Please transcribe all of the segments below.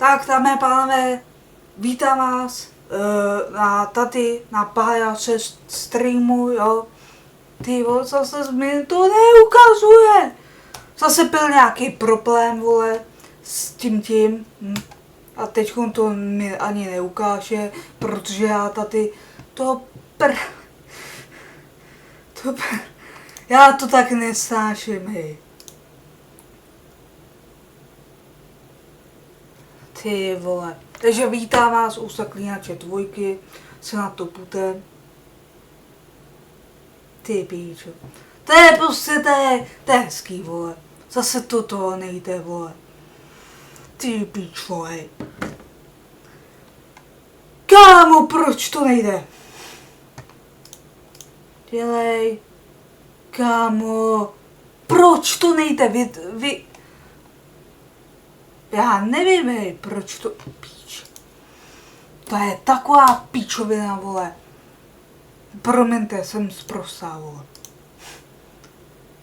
Tak, dámy a pánové, vítám vás na pájaře streamu, jo. Ty vole, zase mi to neukazuje. Zase byl nějaký problém, vole, s tím. A teď to mi ani neukáže, protože já tady já to tak nesnáším, hej. Ty vole. Takže vítám vás u Zaklínače 2, se na to půjte. Ty píčo. To je prostě, to je hezký, vole. Zase toto nejde, vole. Ty píčo, hej. Kámo, proč to nejde? Dělej. Kámo, proč to nejde? Já nevím, hej, proč to... Píč. To je taková píčovina, vole. Promiňte, jsem zprostá, vole.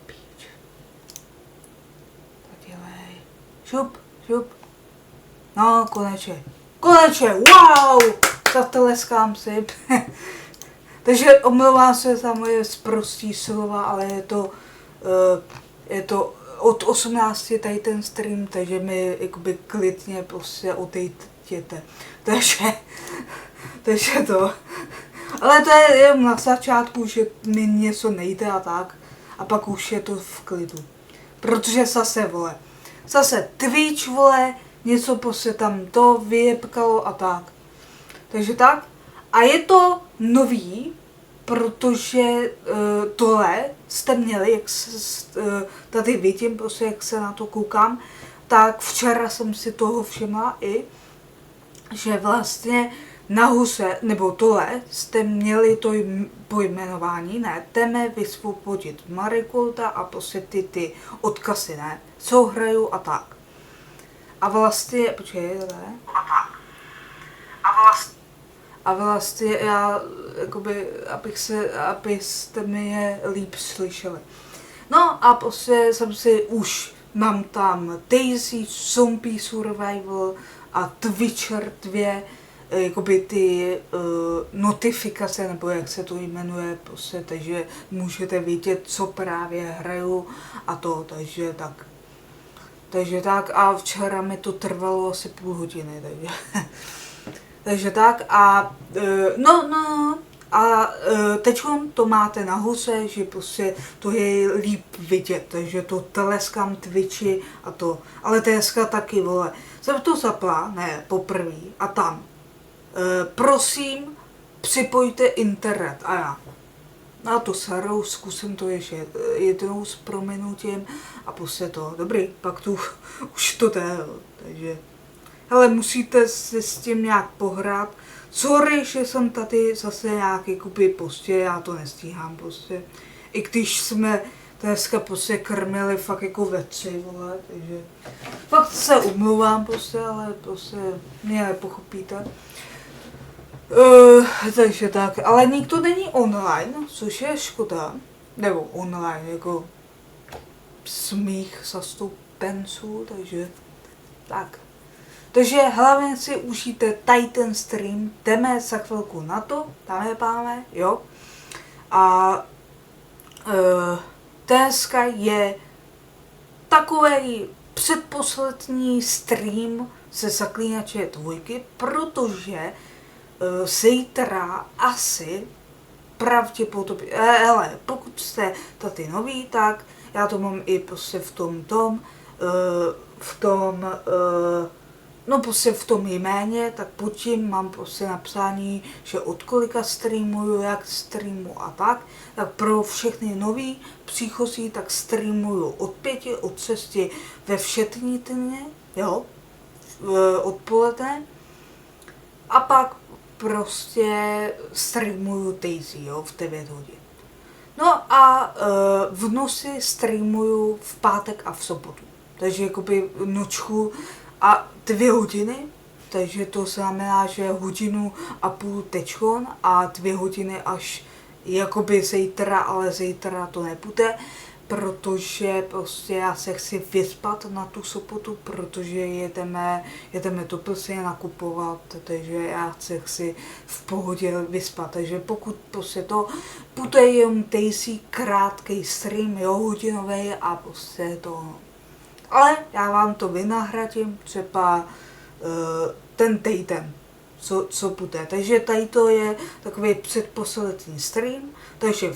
Píč. Tak dělej. Šup. No, konečně, wow! Zatleskám si. Takže omlouvám se za moje sprostý slova, ale je to od 18 tady ten stream, takže mi jakoby klidně prostě odejděte. Takže to. Ale to je jen na začátku, že mi něco nejde a tak. A pak už je to v klidu. Protože zase, vole. Zase Twitch, vole, něco prostě tam to vyjebkalo a tak. Takže tak. A je to nový, protože tohle jste měli, jak tady vidím, prostě jak se na to koukám, tak včera jsem si toho všimla i, že vlastně nahoře, nebo tohle jste měli to pojmenování, ne, jdeme vysvobodit Marikolta a prostě ty odkazy, ne, co hraju a tak. A vlastně, počkej, ne? A vlastně já, jakoby, abyste mi je líp slyšeli. No a prostě mám tam Daisy, Zombie Survival a Twitcher 2, jakoby ty notifikace, nebo jak se to jmenuje, prostě, takže můžete vidět, co právě hraju a to, takže tak a včera mi to trvalo asi půl hodiny, takže tak a teď to máte nahoře, že prostě to je líp vidět, takže to tleskám Twitchi a to, ale dneska taky, vole, jsem to zapla, ne, poprvé a tam, prosím, připojte internet a já. Na to sarou, zkusím to ještě jednou s prominutím a prostě to, dobrý, pak tu už to jde, takže. Ale musíte si s tím nějak pohrát. Sorry, že jsem tady zase nějak jakoby prostě, já to nestíhám prostě. I když jsme dneska prostě krmili fakt jako ve 3, vole, takže fakt se umlouvám prostě, ale prostě mě nepochopíte. Takže tak, ale nikdo není online, což je škoda. Nebo online, jako smích zastoupenců, takže tak. Takže hlavně si užijte tady ten stream, jdeme za chvilku na to, dáme pánové, jo. A dneska je takový předposlední stream ze Zaklínače 2, protože zítra asi pravděpodobně, hele, pokud jste tady noví, tak já to mám i prostě v tom jméně, tak pod tím mám prostě napsání, že od kolika streamuju, jak streamuju a tak pro všechny nový příchozí, tak streamuju od 5, od 6 ve všetní dny, jo, odpoledne a pak prostě streamuju Daisy, jo, v 9 hodin. No a v noci streamuju v pátek a v sobotu, takže jakoby nočku a 2 hodiny, takže to znamená, že 1,5 hodiny tečkon a 2 hodiny až jakoby zítra, ale zítra to nebude, protože prostě já se chci vyspat na tu sobotu, protože jedeme to prostě nakupovat, takže já se chci v pohodě vyspat, takže pokud prostě to bude jen Daisy krátký stream, jo, hodinový a prostě to, ale já vám to vynahradím třeba ten týden, co bude. Takže tady to je takový předposlední stream, takže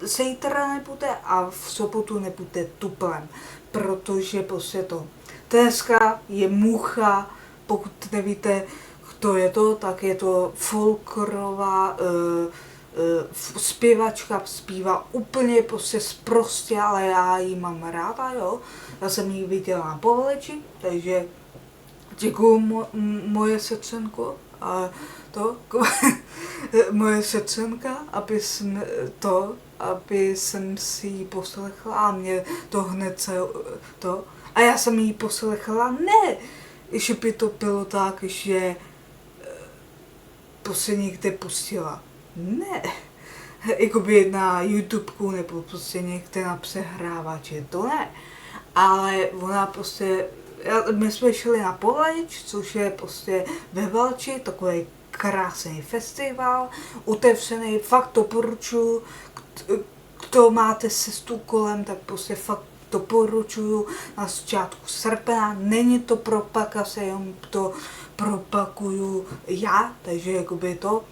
zítra nebude a v sobotu nebude tuplem, protože prostě to dneska je mucha, pokud nevíte, kdo je to, tak je to folklorová zpěvačka, zpívá úplně prostě sprostě, ale já ji mám ráda, jo. Já jsem ji viděla na povleči, takže děkuju moje srdcenko a to, moje srdcenka, aby jsem si ji poslechla a mě to hned se to. A já jsem ji poslechla, ne, že by to bylo tak, že prostě někde pustila. Ne, jakoby na YouTubeku nebo prostě někde na přehrávači, to ne. Ale ona prostě, my jsme šli na Povleč, což je prostě ve Valči, takový krásný festival, otevřený, fakt doporučuji, kdo máte cestu kolem, tak prostě fakt doporučuju na začátku srpna, není to propagace, jenom to propaguju já, takže jakoby to,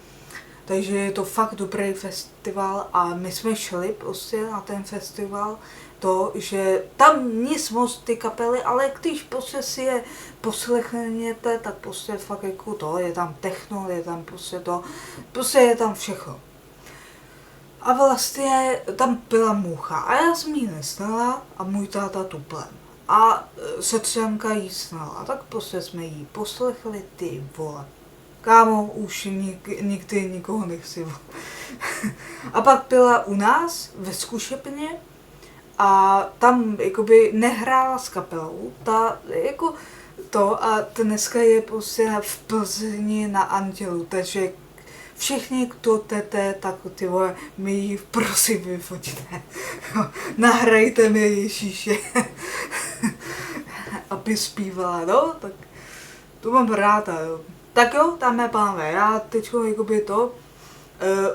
takže je to fakt dobrý festival a my jsme šli prostě na ten festival, to, že tam nic moc ty kapely, ale když prostě si je poslechněte, tak prostě fakt jako to, je tam techno, je tam prostě to, prostě je tam všechno. A vlastně tam byla mucha a já jsem ji nesnala a můj táta tuplem. A sestřenka jí snala, tak prostě jsme jí poslechli, ty vole. Kámo, už nikdy nikoho nechci. A pak byla u nás ve zkušebně a tam jakoby nehrála s kapelou, ta jako to a dneska je prostě v Plzni na Andělu, takže všichni, kdo jdete, tak ty vole, mi ji prosím vyfoťte. Nahrajte mi Ježíše, aby zpívala, no, tak to mám ráda, jo. Tak jo, dáme pánové, já teďko jakoby to,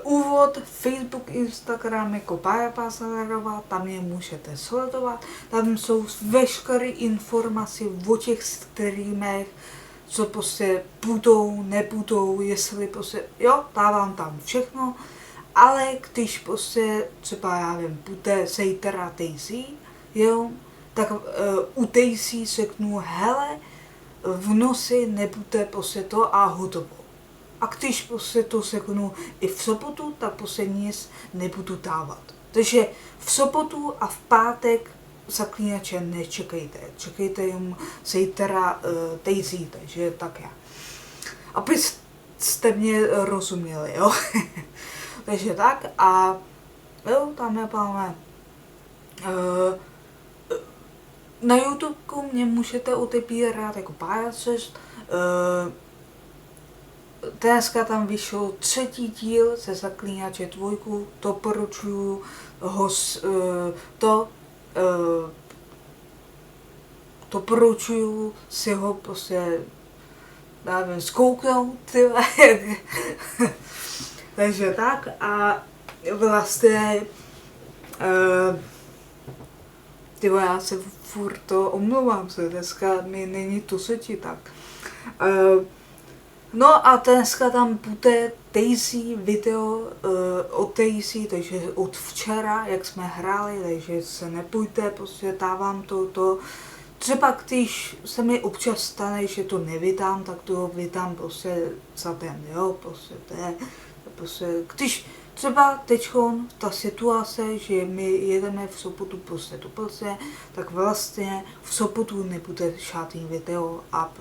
úvod, Facebook, Instagram jako Pája Pásarová, tam mě můžete sledovat, tam jsou veškeré informace o těch streamech, co prostě budou, nebudou, jestli prostě, jo, dávám tam všechno, ale když prostě třeba, já nevím, bude zítra Daisy, jo, tak u Daisy řeknu, hele, v noci nebude prostě to a hotovo. A když prostě to řeknu i v sobotu, tak prostě nic nebudu dávat. Takže v sobotu a v pátek Zaklínače nečekejte. Čekejte jim zítra Daisy, takže tak já. Abyste mě rozuměli, jo. Takže tak a jo, tam je pánové. Na YouTubeku mě můžete odebírat jako pájačest. Dneska tam vyšel 3. díl ze Zaklínače 2, doporučuju ho doporučuju si ho prostě, nevím, zkouknout, takže tak a vlastně já se furt to omlouvám se, dneska mi není to seti tak. No a dneska tam bude Daisy video od Daisy, takže od včera, jak jsme hráli, takže se nepůjte, prostě dávám to. Třeba když se mi občas stane, že to nevydám, tak to vydám prostě za den, jo, prostě to je, prostě, když třeba teďkon ta situace, že my jedeme v sobotu prostě do Plzně, tak vlastně v sobotu nebude žádný video a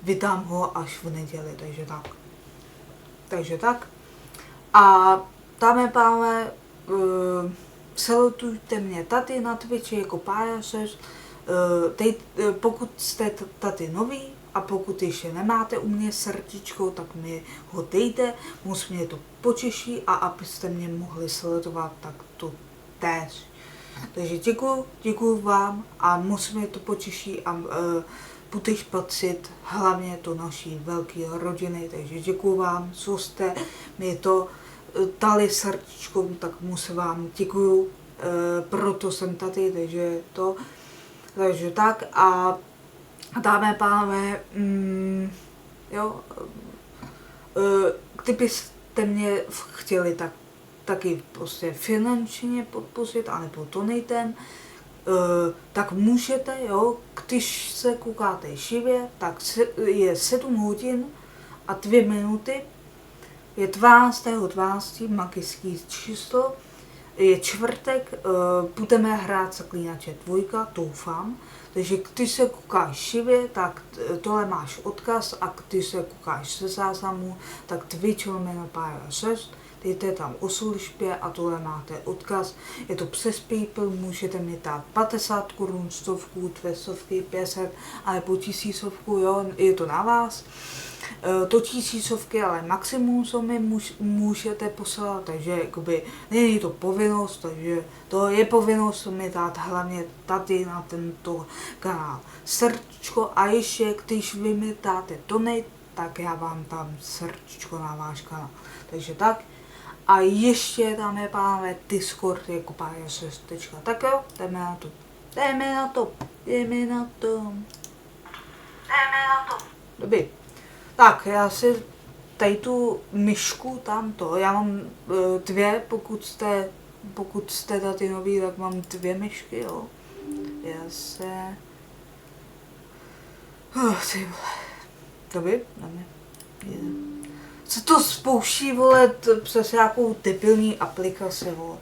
vydám ho až v neděli, takže tak. Takže tak. A dáme pánové, sledujte mě tady na Twitchi jako pájařez, pokud jste tady nový a pokud ještě nemáte u mě srdíčko, tak mi ho dejte, moc mě to potěší a abyste mě mohli sledovat, tak to též. Takže děkuju vám a moc mě to potěší a budeš patřit hlavně do naší velké rodiny, takže děkuju vám, co jste mi to dali srdíčkom, tak moc vám děkuju, proto jsem tady, takže tak a dáme pánové, jo, kdybyste mě chtěli, tak taky prostě finančně podpořit, anebo donatem, tak můžete, jo, když se koukáte živě, tak je 7 hodin a 2 minuty, je 12.12. magický číslo, je čtvrtek, budeme hrát Zaklínače 2, doufám, takže když se koukáš živě, tak tohle máš odkaz a když se koukáš se záznamu, tak Twitch/6, dejte tam o službě a tohle máte odkaz. Je to přes PayPal, můžete mi dát 50 korun, 100, 200, 500, alebo 1000, jo, je to na vás. To 1000, ale maximum, co mi můžete poslat, takže jakoby není to povinnost, takže to je povinnost mi dát hlavně tady na tento kanál srdíčko a ještě když vy mi dáte donate, tak já vám dám srdíčko na váš kanál, takže tak. A ještě dáme pánové Discord jako párja6. Tak jo, jdeme na to. Dobrý. Tak, já si tady tu myšku tamto, já mám 2, pokud jste tady nový, tak mám 2 myšky, jo. Já se... Dobrý, dáme. Co to spouští, vole, přes nějakou debilní aplikaci, vole.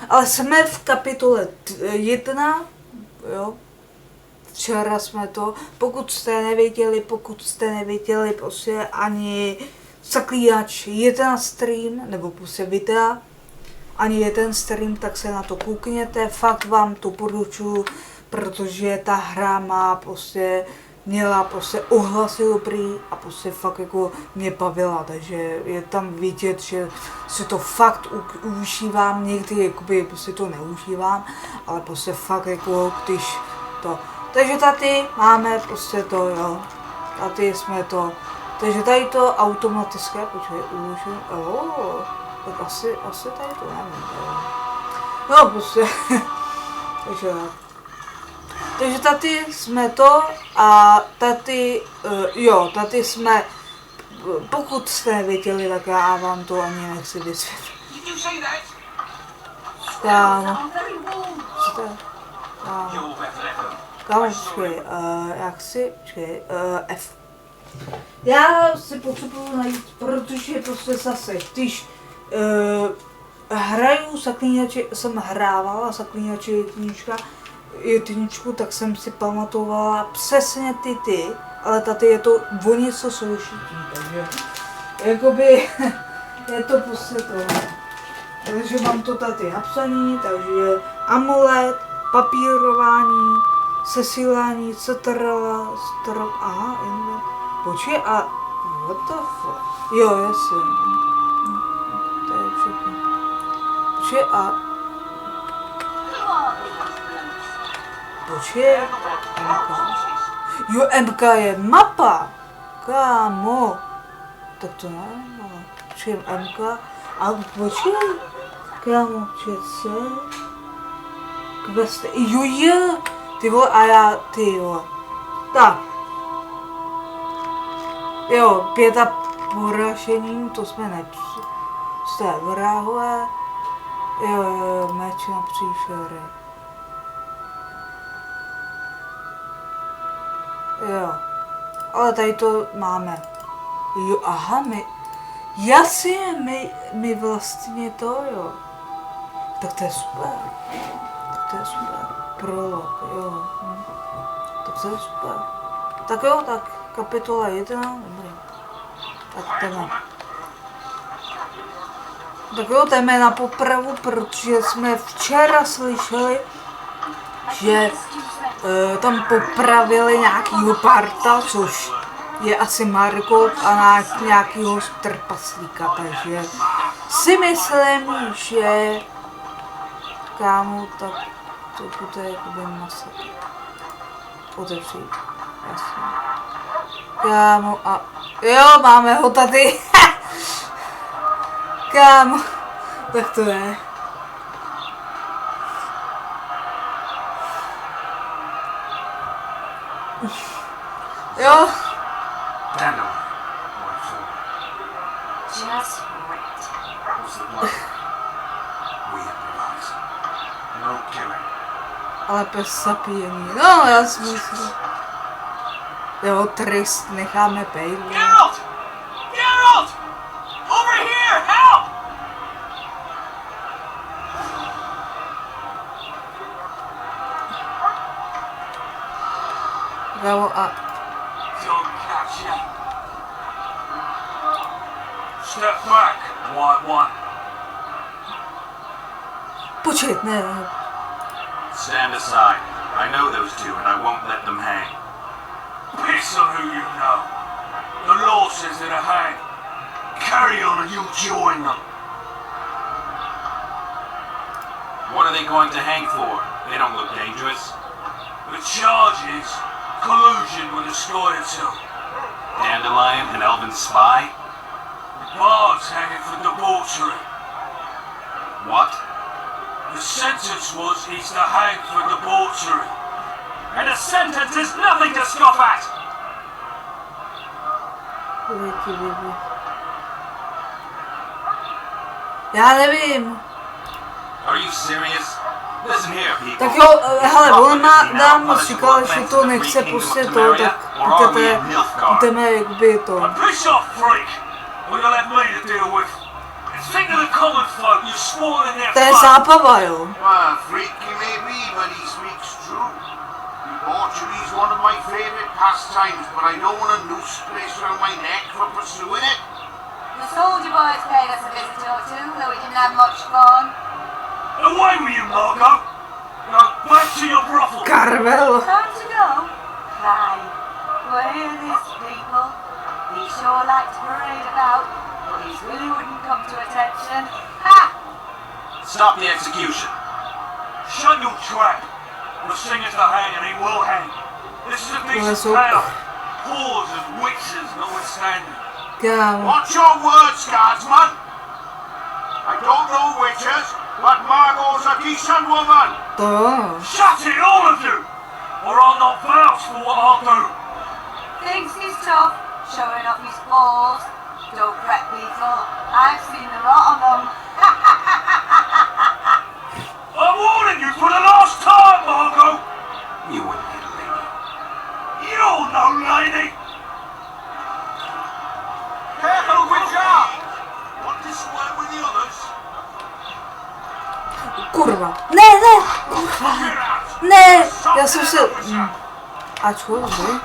Ale jsme v kapitole 1, jo. Včera jsme to, pokud jste neviděli prostě ani Zaklínač 1 stream, nebo prostě videa, ani jeden stream, tak se na to koukněte, fakt vám to doporučuji, protože ta hra má prostě, měla prostě ohlasy dobrý a prostě fakt jako mě bavila, takže je tam vidět, že si to fakt užívám, někdy jakoby prostě to neužívám, ale prostě fakt jako když to. Takže tady máme prostě to, jo, tady jsme to, takže tady to automatické, počkej, uložím, tak asi tady to nevím, no prostě, takže tady jsme to a tady, jo, tady jsme, pokud jste nevěděli, tak já vám to ani nechci vysvětlit. Kámo, počkej, F. Já si potřebuji najít, protože prostě zase, když hraju Zaklínače, jsem hrávala Zaklínače jedničku, tak jsem si pamatovala přesně ty, ale tady je to o něco složitý, takže jakoby je to prostě to. Takže mám to tady napsaný, takže amulet, papírování, sesílání, aha, počkej, a what the fuck? Jo, jasně. To je všechno. Počkej, MK. Jo, MK je mapa! Kámo. Tak to ne, ale počkej, MK. A počkej, kámo, čece. Kveste, jo, ty vole, a já, ty vole. Tak. Jo, 5 poražením, to jsme nepři... Jste vrahové. Jo, meč na příšery. Jo, ale tady to máme. Jo, aha, jasně, my vlastně to, jo. Tak to je super. Prolog, jo. Tak to je super. Tak jo, tak kapitola 1, dobrý. Tak jdeme. Tak jo, jdeme na popravu, protože jsme včera slyšeli, že tam popravili nějakýho parta, což je asi Marko a nějakýho trpaslíka, takže si myslím, že kámo, tak to je jakoby masa. Otevřít. Jasně. Kámo, a jo, máme ho tady. Kámo, tak to je. Jo. Ale pes zapíjený. No, já si myslím. Jo, trist, necháme pejt. Geralt! Geralt! Over here! Help! Jo, a Don't catch him. Step back, White One. počkej, ne. Stand aside. I know those two, and I won't let them hang. Piss on who you know. The law says they're to hang. Carry on and you'll join them. What are they going to hang for? They don't look dangerous. The charge is collusion with the Scoia'tael. Dandelion, an elven spy? The bard's hanging for debauchery. What? The sentence was he's to hang for debauchery. And a sentence is nothing to scoff at! Já nevím. Are you serious? Listen here, people. Tak jo, hele, on nám moc říkal, že to nechce prostě to, tak půjdeme jakoby to. A piss off, freak! Or you'll have me to deal with. And think of the common folk you're spoiling their To je fun. zábava, jo. Well, freak he may be, but he speaks true. Debauchery's one of my favourite pastimes, but I don't want a noose placed around my neck for pursuing it. The soldier boys paid us a visit or two, though we didn't have much fun. Away with you, Margot! Now, back to your brothel! Karvel. Time to go? Fine. We'll hear this, people. He sure liked to parade about, but he really wouldn't come to attention. Ha! Stop the execution. Shut your trap. The singer's to hang and he will hang. This is a decent town. Whores and witches notwithstanding. Kámo. Watch your words, guardsman. I don't know witches, but Margot's a decent woman. To jo. Shut it, all of you! Or I'll not vouch for what I'll do. Thinks he's tough, showing off his balls. Don't fret, people. I've seen a lot of them. I'm warning you for the last time, Margot! You wouldn't hit a lady. You're no lady! Careful with your... Want to swear with the others? Kurva. Ne, ne, kurva. Ne, já jsem se... Ačko, vy.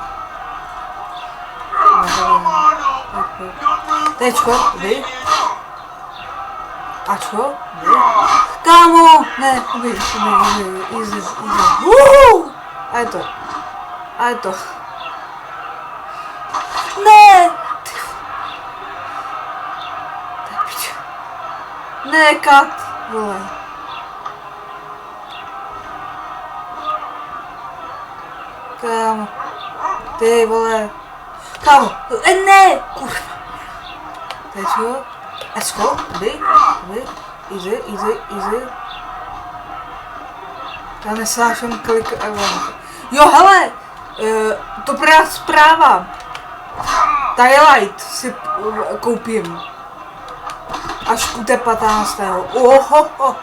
Tečko, vy. Ačko, vy. Kámo, ne, vy, easy. A je to. A je to. Ne! Ne, kat, vole. Kámo. Ty vole. Kámo. Ne, kurva. Tečko. Esko, vy. Easy. Já nesnáším klik. Jo, hele. Dobrá zpráva. Twilight si koupím. Až bude 15. Ohoho.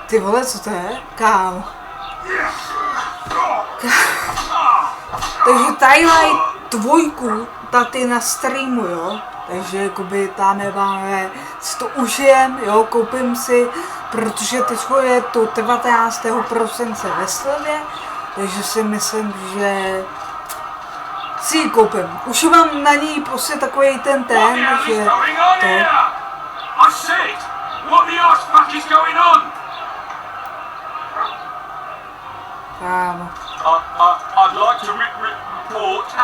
Ty vole, co to je? Kámo. Takže Twilight 2 tady na streamu, jo. Takže jakoby tam máme, si to užijem, jo, koupím si, protože teďko je to 19. prosince ve slevě, takže si myslím, že si ji koupím. Už mám na ní prostě takový ten, že to... I said, what the arse fuck is going on? Kámo. I'd like to report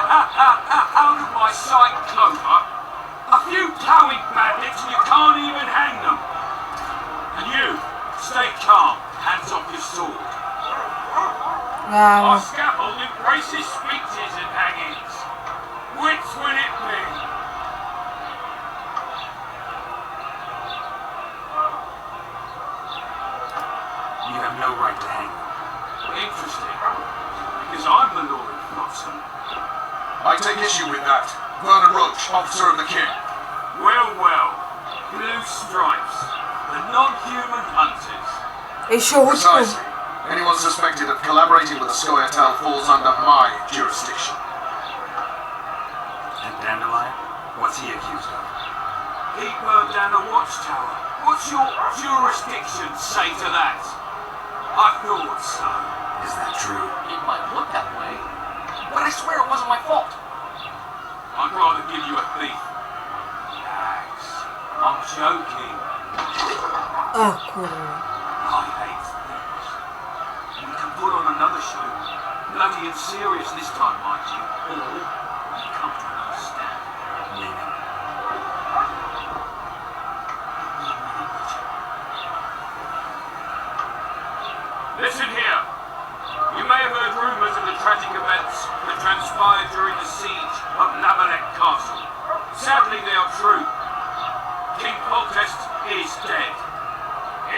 out of my sight, Clover. A few plowing bandits and you can't even hang them. And you, stay calm, hands Our scaffold embraces speeches and hangings. Which will it be? You have no right to hang them. Interesting. Because I'm the Lord, not so. I take issue with that. Vernon Roach, officer of the king. Well, well. Blue stripes. The non-human hunters. Ještě hoďku. Precisely. Anyone suspected of collaborating with the Scoia'tael falls under my jurisdiction. And Dandelion? What's he accused of? He burned down a watchtower. What's your jurisdiction say to that? I thought so. Is that true? It might look that way, but I swear it wasn't my fault. I'd rather give you a thief. Max, I'm joking. Ah, kurva. I hate thieves. We can put on another show. Bloody and serious this time, mind you. Or we come to understand. Meaning? Listen here. You may have heard rumours of the tragic events that transpired during the siege of Namalek Castle. Sadly, they are true. King Protest is dead.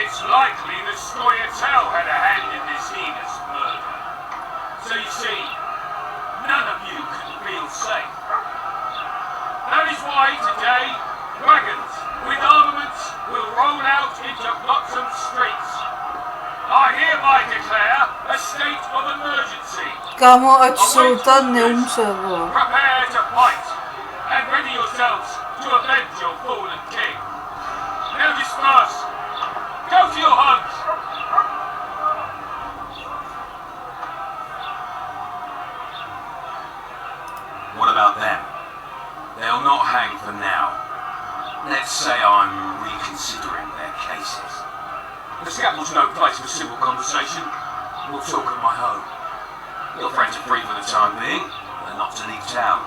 It's likely that Scoia'tael had a hand in this heinous murder. So you see, none of you can feel safe. That is why today, wagons with armaments will roll out into Bloxham streets. I hereby declare a state of emergency. Kámo, ať sultan neumře, vole. Prepare to fight and ready yourselves to avenge your fallen king. Now disperse. Go to your homes. What about them? They'll not hang for now. Let's say I'm reconsidering their cases. The scaffold's no place for civil conversation. We'll talk at my home. Your friends are free for the time being. They're not to leave town.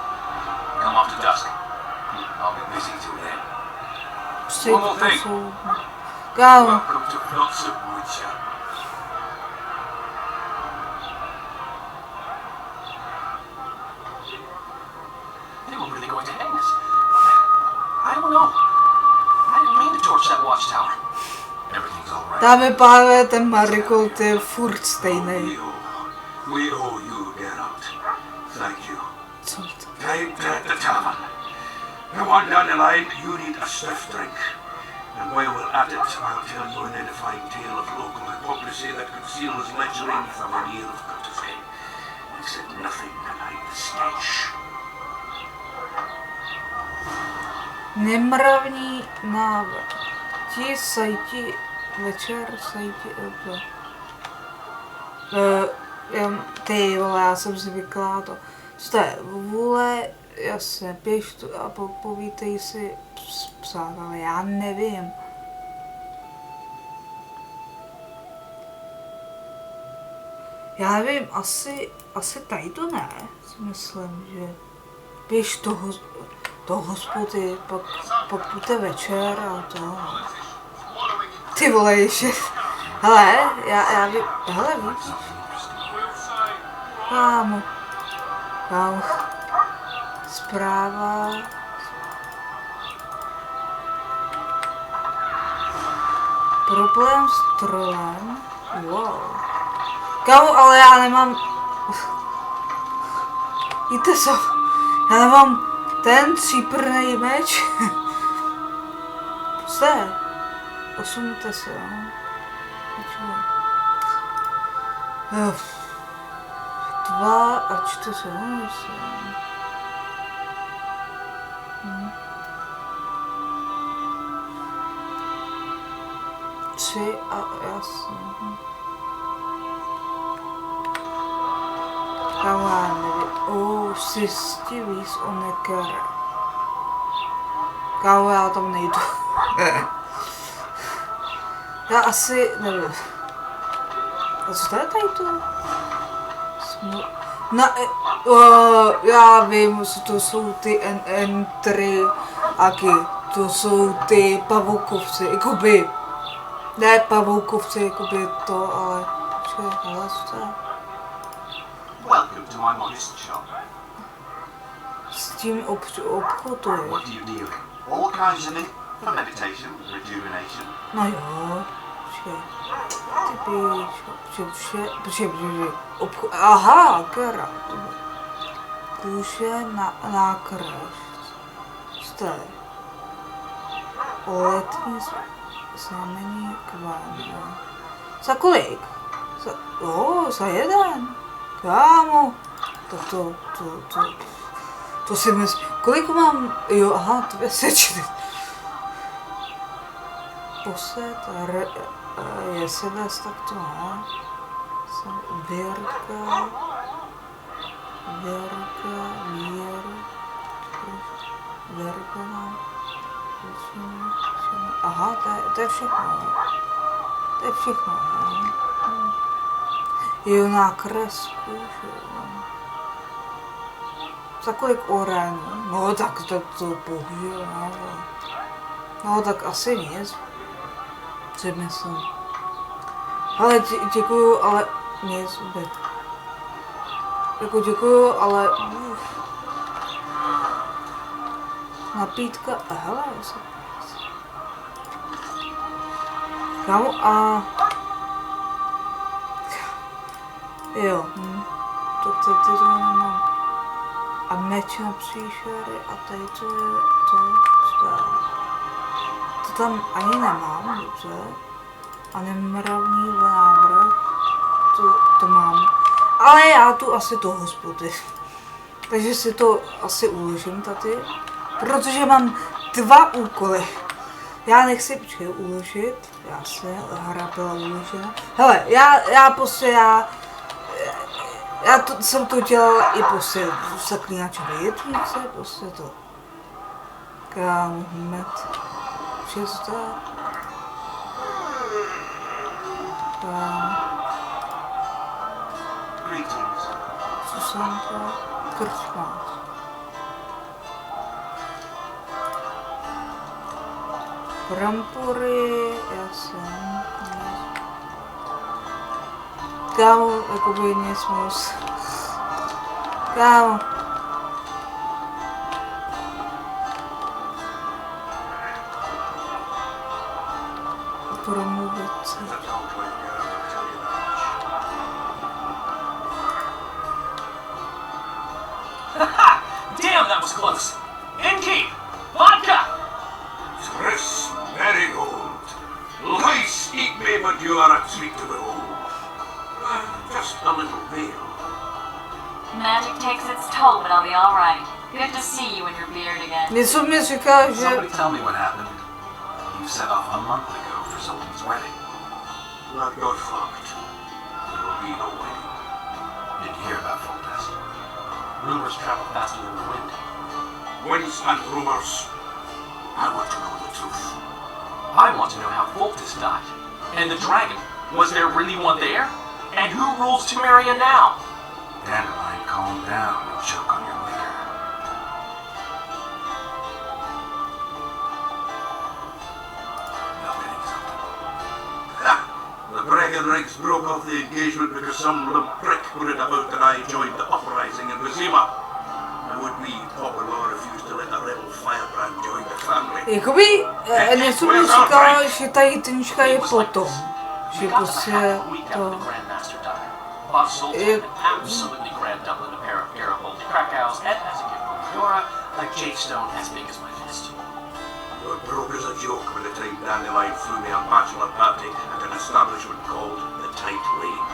Come after dusk. I'll be busy till then. One more thing. Kámo, Welcome to Bloxham, Witcher. They were really going to hang us. I don't know. I didn't mean to torch that watchtower. Everything's all right. dámy pánové, ten Marigold je furt stejný. We owe you, Geralt. Thank you. Co to? Dejte at the tavern. Come on down the line, you need a stiff drink. And while we're at it, I'll tell you an edifying tale of local hypocrisy that conceals lechery from an ear of courtesy. Except nothing can hide the stench. Nemravný návrh. Ti sajti večer, sajti oba. Ty vole, já jsem zvyklá to. Co to je? Vůle, jasně, běž tu a povídej si psát, ale já nevím. Já nevím, asi tady to ne, si myslím, že běž do hospody, pak půjde večer a to. Ty vole, ještě. Hele, já vím, hele, víš. Kámo. Zpráva. Problém s trolem. Wow. Kámo, ale já nemám. Víte co? Já nemám ten stříbrný meč. Zde. Posuňte se, no. 2 a 4, myslím. 3 a jasně. Kámo, já nevím. Zjistí víc o nekere. Kámo, já tam nejdu. Já asi nevím. A co to je tady to? Já vím, to jsou ty entry aky. To jsou ty pavoukovci, jakoby. Ne pavoukovci, jakoby to, ale... Počkej, hele, co to je? my modest shop. S tím obchoduje. What do you deal in? All kinds of it for meditation, rejuvenation. No jo, počkej. Aha, kera. Kůže nákres. Jste. Letní znamení kvána. Za kolik? Za jeden. Kámo. To si myslím. Kolik mám? Jo, aha, 204. Posed, jestli vás tak to ne. Věrka, aha, to je všechno. To je všechno. Jo, na kresku, že jo. Za kolik oren? No tak to bohužel, no tak asi nic. Si myslím. Ale děkuju, ale nic vůbec. Jako děkuju, ale napítka, hele, kámo, a jo, to nemám. A meč na příšery a tady to je to tam ani nemám, dobře. A nemravný návrh, to mám. Ale já tu asi to hospody. Takže si to asi uložím tady, protože mám 2 úkoly. Já nechci, počkej, uložit, hra byla uložena. Hele, jsem to dělala i prostě v Zaklínačové jednice, prostě to. Kámo, hned. Přizda. Co jsem to? Krčma. Brambory, já jsem. Kámo, jakoby nic moc. Kámo. Promluvit se. Damn, that was close. Innkeep! Vodka! Chris Marigold. Lice eat me, but you are a treat to behold. Just a little veil. Magic takes its toll, but I'll be all right. Good to see you and your beard again. Něco mi říká, že... Somebody tell me what happened. You set off a month ago for someone's wedding. That got fucked. There will be no wedding. Did you hear about Fultest? Rumors travel faster than the wind. Winds and rumors. I want to know the truth. I want to know how Fultest died. And the dragon. Was there really one there? And who rules Temeria now? Dandelion, calm down and choke on your liquor. Now getting something. Ha! The Bracken ranks broke off the engagement because some little prick put it about that I joined the uprising in Vizima. The would-be Poplar refused to let the rebel firebrand join the family. Jakoby, něco mi říkala, že ta jítelníčka je potom. Že prostě to... Bought Sultan an absolutely grand doublet, a pair of Garibaldi Krakau's, and as a gift from Eudora, a jadestone as big as my fist. You were broke as a joke by the time Dandelion threw me a bachelor party at an establishment called the Tight Lane.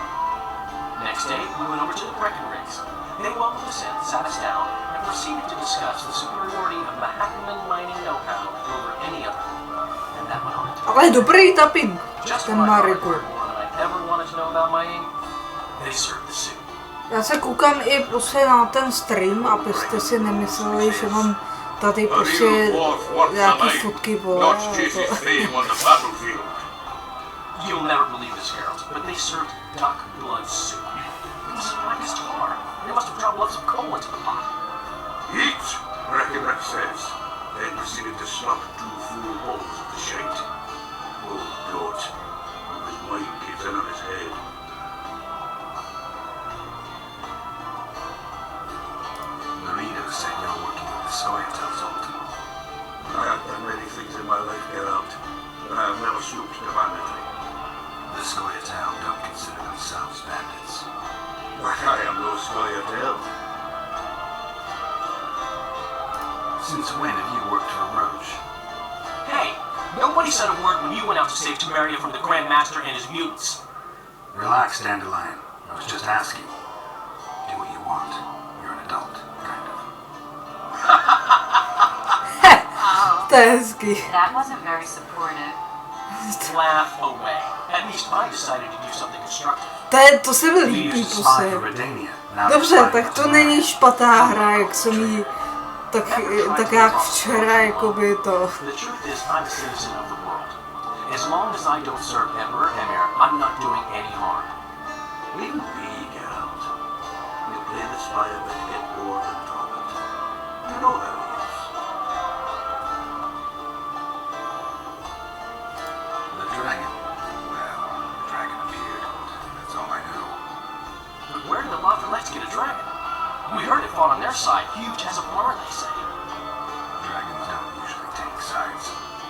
Next day, we went over to the Breckenridge. They welcomed us in, sat us down, and proceeded to discuss the superiority of Mahakaman mining know-how over any other. And that went on until... Ale dobrý tapping, Just ten when I thought Mariku. everyone I ever wanted to know about mining, they served the soup. Já se koukám i prostě na ten stream, abyste si nemysleli, že mám tady prostě nějaký fotky, vole. Not chases fame on the battlefield. You'll never believe this, Harold, but they served duck blood soup. It was as black as tar. They must have dropped lots of coal into the pot. Eat, Breckenridge says, then proceeded to slap 2 full bowls of the shite. Oh, God, his mind gives in on his head. Scoia'tael told him. I have done many things in my life, Geralt, but I have never stooped to vanity. The Scoia'tael don't consider themselves bandits. But I am no Scoia'tael. Since when have you worked for a roach? Hey, nobody said a word when you went out to save Temeria from the Grand Master and his mutants. Relax, Dandelion. I was just asking. Do what you want. You're an adult, kind of. To je hezký. That wasn't very supportive. Laugh away. At least I decided to do something constructive. To se mi You líbí, used to spy for prostě. Redania. Now Dobře, you're spying tak for to Temeria. není špatná hra, jak jsem jí tak jak včera, jakoby to. The truth is, I'm a citizen of the world. As long as I don't serve Emperor Emir, I'm not doing any harm. Leave me, Geralt. You play the spy a bit, get bored and drop it. You know how it is. The dragon. Well, the dragon appeared. That's all I know. But where did the Lafayette get a dragon? We heard it fought on their side, huge as a barn, they say. Dragons don't usually take sides.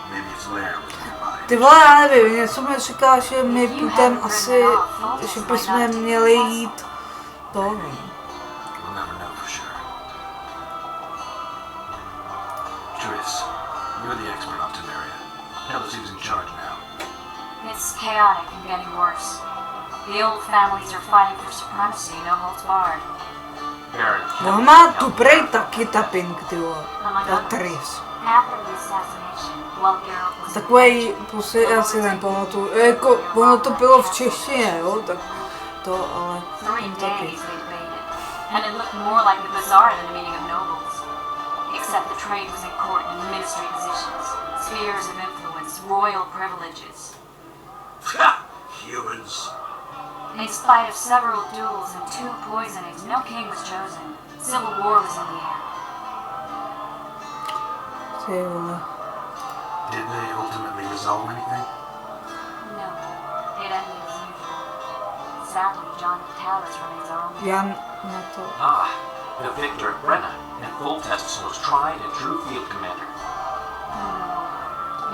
Maybe its lair was nearby. Ty vole, já nevím, něco mi říká, že my putem asi, že bychom měli jít to. We'll never know for sure. Tris, you're the expert on Temeria. Tell us who's in charge now. It's chaotic and getting worse. The old families are fighting for supremacy, no holds barred. Baron, No má tu prej taky taping, ty vole. Ta Tris. After the assassination, while Geralt was Takovej, prostě já si nepamatuju, jako ono to bylo v češtině, jo, tak to, ale 3 tam taky. days they debated, and it looked more like a bazaar than a meeting of nobles. Except the trade was in court and ministry positions, spheres of influence, royal privileges. Humans. In spite of several duels and 2 poisonings, no king was chosen. Civil war was in the air. Ty vole. Did they ultimately resolve anything? No, it ended as usual. Sadly, John Tallis remains our only. Jan na to. the victor at Brenna, and Foltest's most tried and true field commander.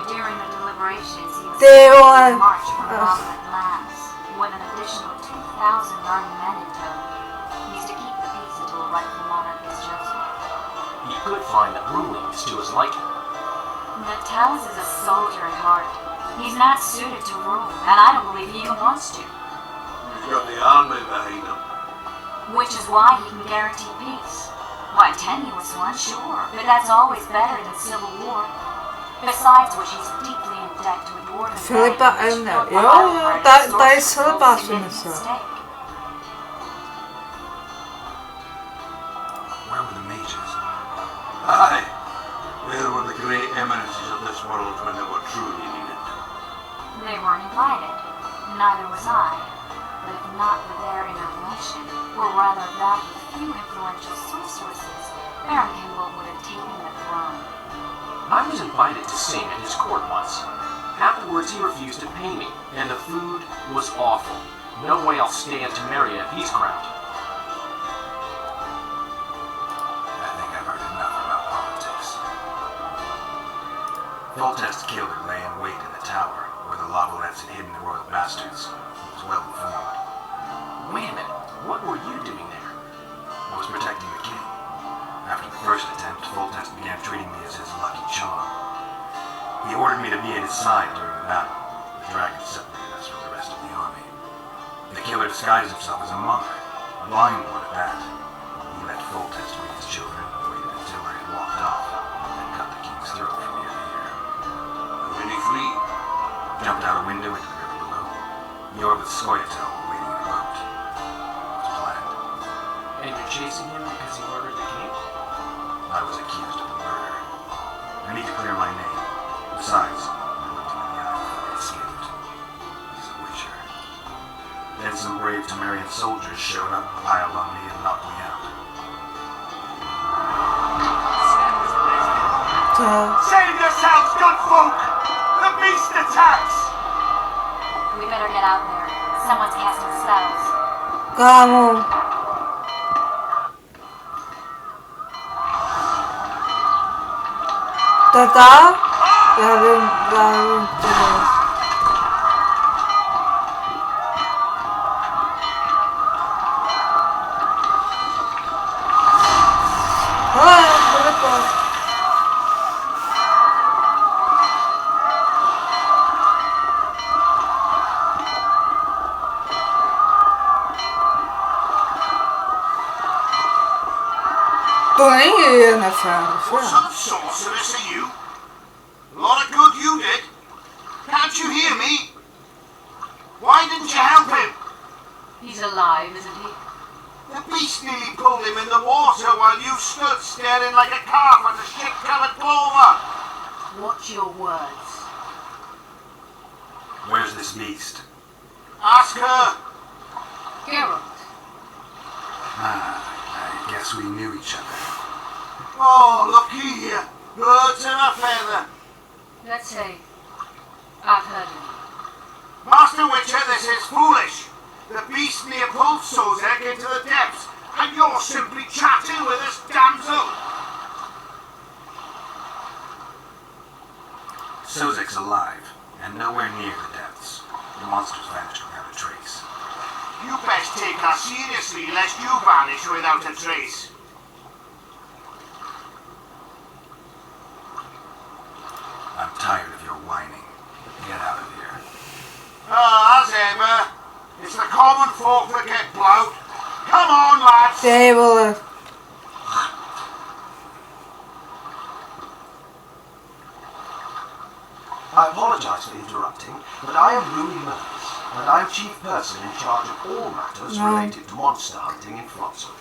During the deliberations, he was Ty vole. to march from Robert Labs with an additional 2,000 armed men in tow. He's to keep the peace until a rightful monarch is chosen. He could find that ruling is to his liking. But Tallis is a soldier at heart. He's not suited to rule, and I don't believe he even wants to. He's got the army behind him. Which is why he can guarantee peace. Why, tenuous one, sure, but that's always better than civil war. Besides which, he's deeply in debt to a dwarven Filipa family which Elner. built Jo, the jo, Iron ta je Sorcerer's slepá, School si in myslel. mistake. Where were the mages? Aye. Where were the great eminences of this world when they were truly needed? They weren't invited. Neither was I. But if not for their intervention, or rather that of a few influential sorceresses, Baron Kimball would have taken the throne. I was invited to sing at his court once. Afterwards, he refused to pay me, and the food was awful. No way I'll stay in Temeria if he's crowned. I think I've heard enough about politics. Foltest killed and lay in wait in the tower, where the Lavalettes had hidden the royal bastards. He was well informed. Wait a minute, what were you doing there? I was protecting the king. After the first attempt, Foltest began treating me as his lucky charm. He ordered me to be at his side during the battle. The dragon separated us from the rest of the army. The killer disguised himself as a monk, a blind one at that. He let Foltest with his children, waited until I had walked off, and cut the king's throat from ear to ear. How did he flee? Jumped out a window into the river below. You're with Scoia'tael waiting in a boat. It was planned. And you're chasing him because he murdered the king? I was accused of the murder. I need to clear my name. Besides, I looked him in the eye before he escaped. He's a witcher. Then some brave Temerian soldiers showed up, piled on me, and knocked me out. Save yourselves, good folk! The beast attacks! We better get out there. Someone's casting spells. Kámo. Tata? Já vím, to je. Hele, bude to. To není nefér. What sort of sorceress are you? A lot of good you did. Can't you hear me? Why didn't you help him? He's alive, isn't he? The beast nearly pulled him in the water while you stood staring like a calf at a shit-coloured clover. Watch your words. Where's this beast? Ask her. Geralt. I guess we knew each other. Oh, looky here. Birds in a feather. Let's say I've heard of you. Master Witcher, this is foolish. The beast near pulled Sozek into the depths, and you're simply chatting with this damsel. Sozek's alive, and nowhere near the depths. The monster's vanished without a trace. You best take her seriously, lest you vanish without a trace. I'm tired of your whining. Get out of here. As ever, it's the common folk that get blout. Come on, lads. Ty vole. I apologize for interrupting, but I am Rui Merz, and I'm chief person in charge of all matters related to monster hunting in Flotsam.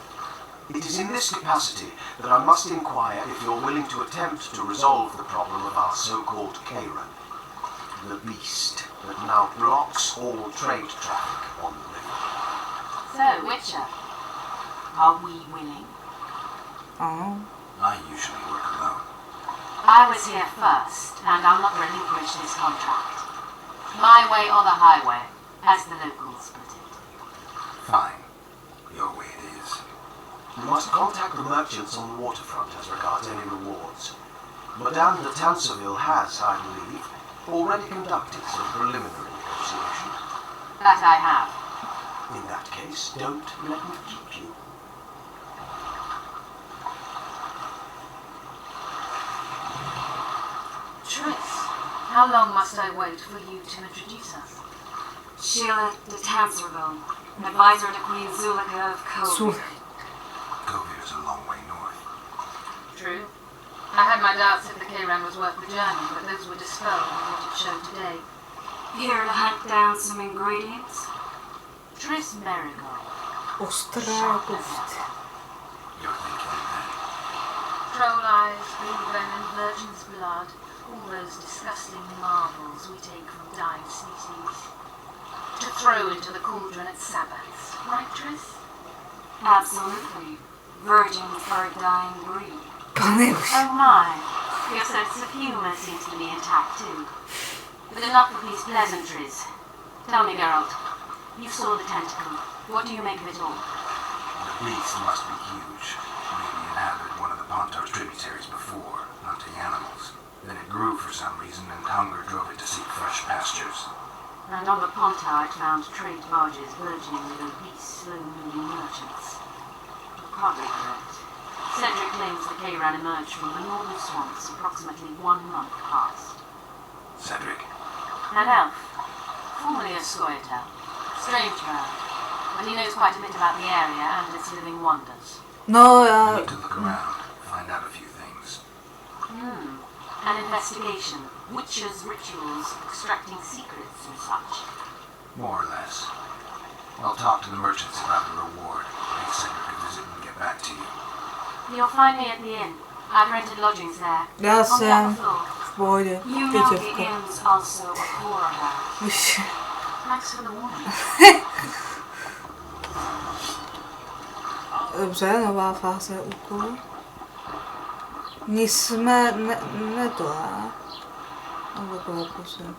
It is in this capacity that I must inquire if you're willing to attempt to resolve the problem of our so-called Kairan, the beast that now blocks all trade traffic on the river. So, Witcher, are we willing? Oh. I usually work alone. I was here first, and I'll not relinquish this contract. My way or the highway, as the locals put it. Fine. Your way it is. You must contact the merchants on the waterfront as regards any rewards. Madame de Tanseville has, I believe, already conducted some preliminary negotiation. That I have. In that case, don't let me keep you. Triss, how long must I wait for you to introduce us? Sheila de Tanserville, advisor to Queen Zulika of Cove. Govir's a long way north. True. I had my doubts if the Kairan was worth the journey, but those were dispelled with what it showed today. Here to hunt down some ingredients. Triss Marigold. Ostrá kost. You're thinking that. Troll eyes, blue venom, virgin's blood, all those disgusting marvels we take from dying species. To throw into the cauldron at Sabbaths, right, Triss? Absolutely. Virgins are a dying breed. Pane už. Oh my, your sense of humour seems to be intact too. But enough of these pleasantries. Tell me, Geralt, you saw the tentacle. What do you make of it all? The beast must be huge. Maybe inhabited one of the Pontar's tributaries before, hunting animals. Then it grew for some reason, and hunger drove it to seek fresh pastures. And on the Pontar it found trade barges burgeoning with obese, slow-moving merchants. Hardly correct. Cedric claims the Kairan emerged from the northern swamps approximately 1 month past. Cedric. An elf, formerly a Scoia'tael. Strange man, but he knows quite a bit about the area and its living wonders. No, I já... need to look around, find out a few things. An investigation, witches' rituals, extracting secrets and such. More or less. I'll talk to the merchants about the reward. Make Cedric a visit and get back to you. You'll find me at the inn. I've rented lodgings there. Já On the upper jsem floor. v pohodě. You know the Pěťovka. inn's also a whorehouse. Už. Thanks for the warning. Dobře, nová fáze úkolu. My jsme... Ne to, ne? Nebo to prosím.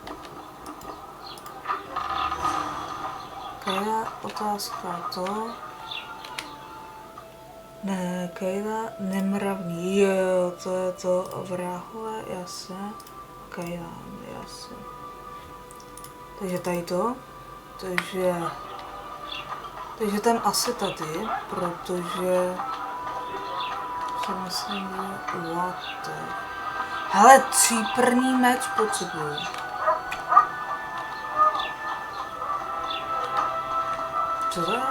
Která otázka to? Ne, Kejda, nemravní, jo, to je to vrahové, jasně, Kejda, jasně. Takže tady to, takže ten asi tady, protože si myslím, že what the... Hele, tříprný meč potřebuju. Co to je?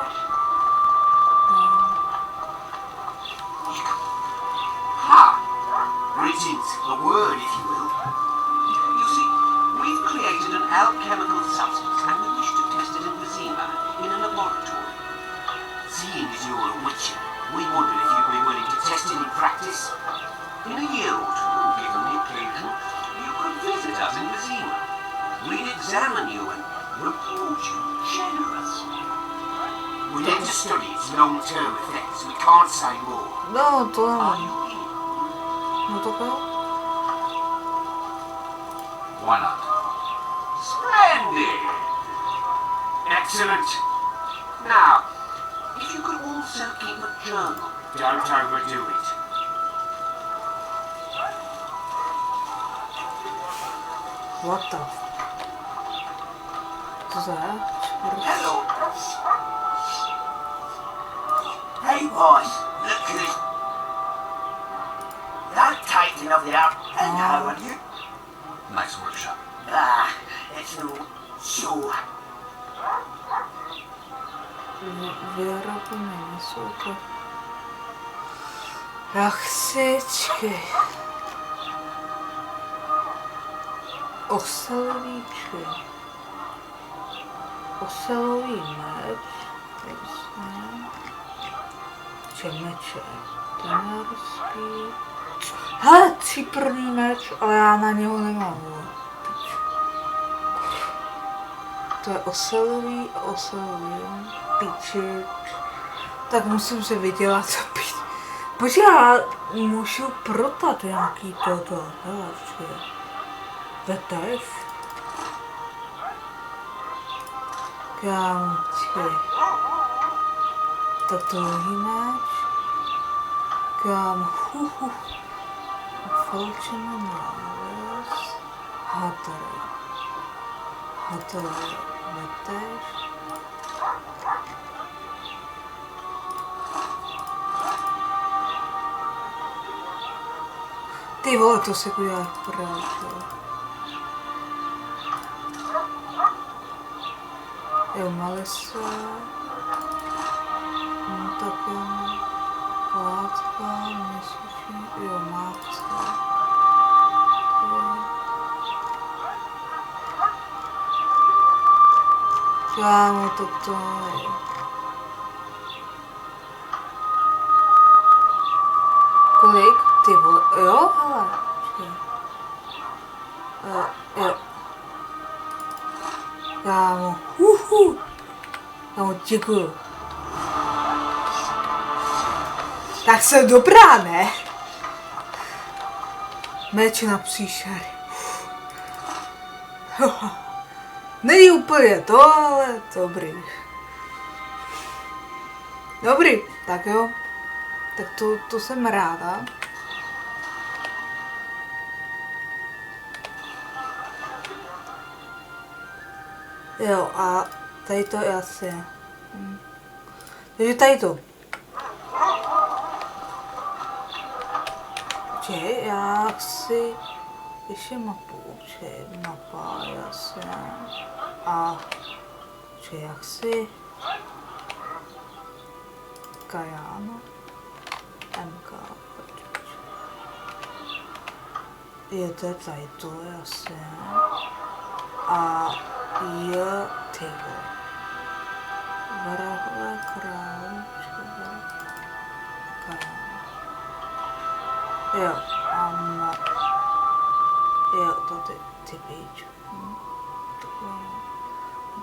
Greetings, a word if you will. You see, we've created an alchemical substance and we wish to test it in Vizima, in a laboratory. Seeing as you're a witcher, we wondered if you'd be willing to test it in practice. In a year or two, given the occasion, you could visit us in Vizima. We'd examine you and reward you generously. We'd like to study its long-term effects, we can't say more. No, to Are nevím. you in? No tak jo. Why not? Splendid! Excellent. Now, if you could also keep a journal, don't overdo it. What the... Co to je? Hello. Hey boys, look at this. Not taking of the up and how are you? Nice workshop. It's no sure. Vyrobené jsou to... Rachsičky. Oselovíčky. Oselový meč. Jasně. Čemeče. Tenerský. Hele, tříprný meč, ale já na něho nemám. To je oselový, píči. Tak musím se vydělat za pít. Počkej, já můžu protat nějaký toto. Hele, vetech. Kámočky. Tak to druhý meč. Kam, falčená náves. Hatara. Hatara, veteš. Ty vole, to se podívá práce. Jo, malisa. No taková látka, měsíční, jo, mátka. Kámo, toto je. Kolik? Ty vole, jo, hele, počkej. Jo. Kámo, Kámo, děkuju. Tak jsem dobrá, ne? Meč na příšery. Není úplně to, ale dobrý. Dobrý, tak jo. Tak to jsem ráda. Jo, a tady to je asi. Takže tady to. Počkej, já si ještě mapu, počkej, mapa, jasně. A počkej, jak si Kajána MK, je to tady to, jasně. A je tyho. Vrahové, králů, Kajána. Jo, a jo, to ty píč.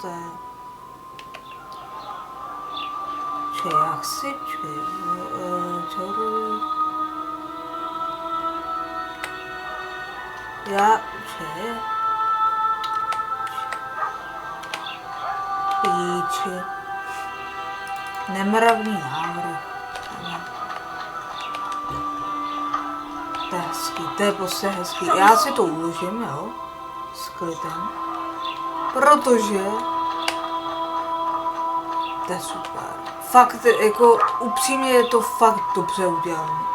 To je... Jak si, čoru... Já, píči. Nemravný návrh. To je hezký, to je prostě hezký. Já si to uložím, jo, s klidem. Protože to je super. Fakt, jako upřímně je to fakt dobře udělané.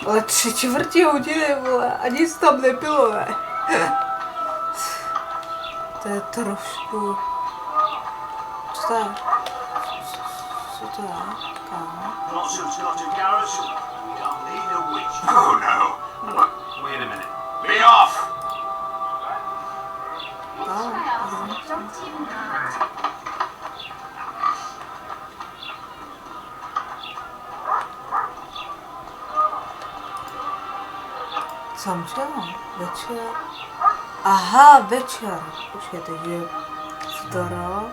Ale 3/4 hodiny, vole, a nic tam nebylo, ne? To je trošku... Co to je? Co to je? Kámo? Oh no. Wait a minute. Be off! Don't even hurt. Samčela? Večer? Aha, večer. Počkejte, že zdora,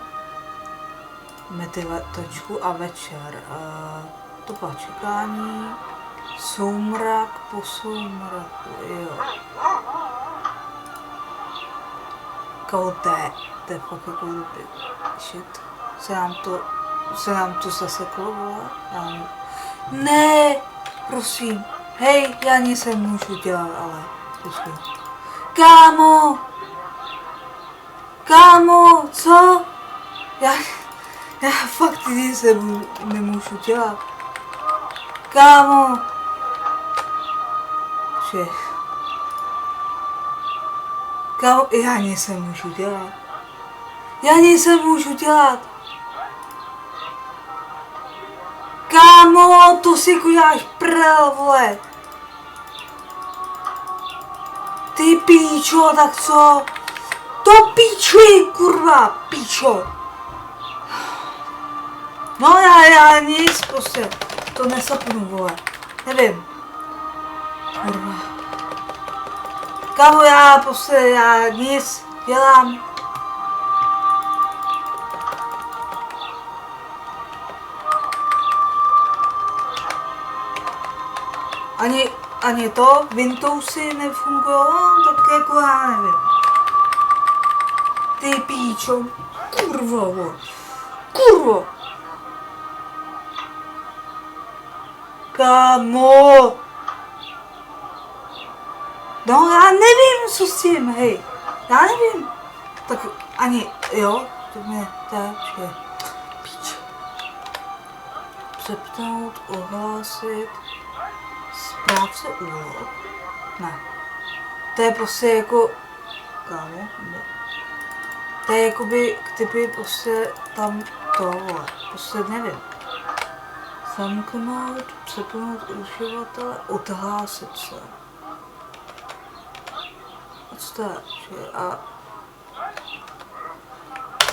motivačku a večer. Doba čekání, soumrak po soumraku, jo. Kauté, to je fakt jako dobrý. Shit, se nám to zaseklo, vole? Ne, prosím. Hej, já nic nemůžu dělat, ale počkej. Kámo! Kámo, co? Já fakt nic nemůžu dělat. Kámo! Že... Kámo, já nic nemůžu dělat. Já nic nemůžu dělat. Kámo, to si kudáš prdel, vole. Ty píčo, tak co? To píči, kurva, píčo. No já nic, prostě, to nesapnu, vole. Nevím. Kurva. Kámo, já nic dělám. Ani to, Windowsy nefungují, tak jako já nevím. Ty píčo, kurvo, kurvo. Kámo. No já nevím, co s tím, hej, já nevím. Tak ani, jo, to mě, takže, píč. Přepnout, ohlásit. Správce úloh? Ne. To je prostě jako... Kámo? Ne. To je jakoby, kdyby prostě tam to, vole. Prostě nevím. Zamknout, přepnout uživatele, odhlásit se. A co to je? A...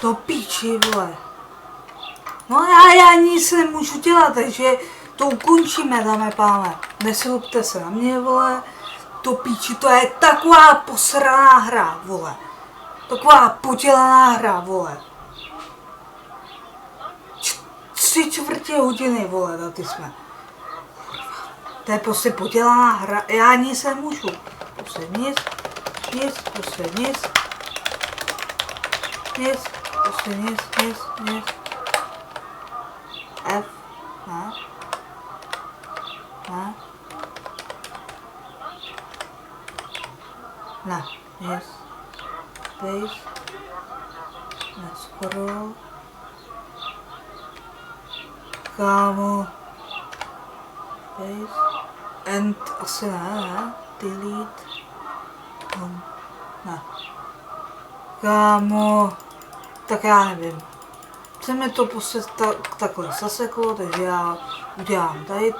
To píči, vole. No já nic nemůžu dělat, takže... To ukončíme, dáme páme. Neslupte se na mě, vole. To píči, to je taková posraná hra, vole. Taková podělaná hra, vole. 3/4 hodiny, vole, na ty jsme. To je prostě podělaná hra, já nic nemůžu. Prostě nic, prostě nic. Nic, prostě nic. F, ne. Ne, yes, space, ne, scroll, kámo, space, end, asi ne, delete, ne, kámo, tak já nevím, se mi to prostě takhle zaseklo, takže já udělám tady.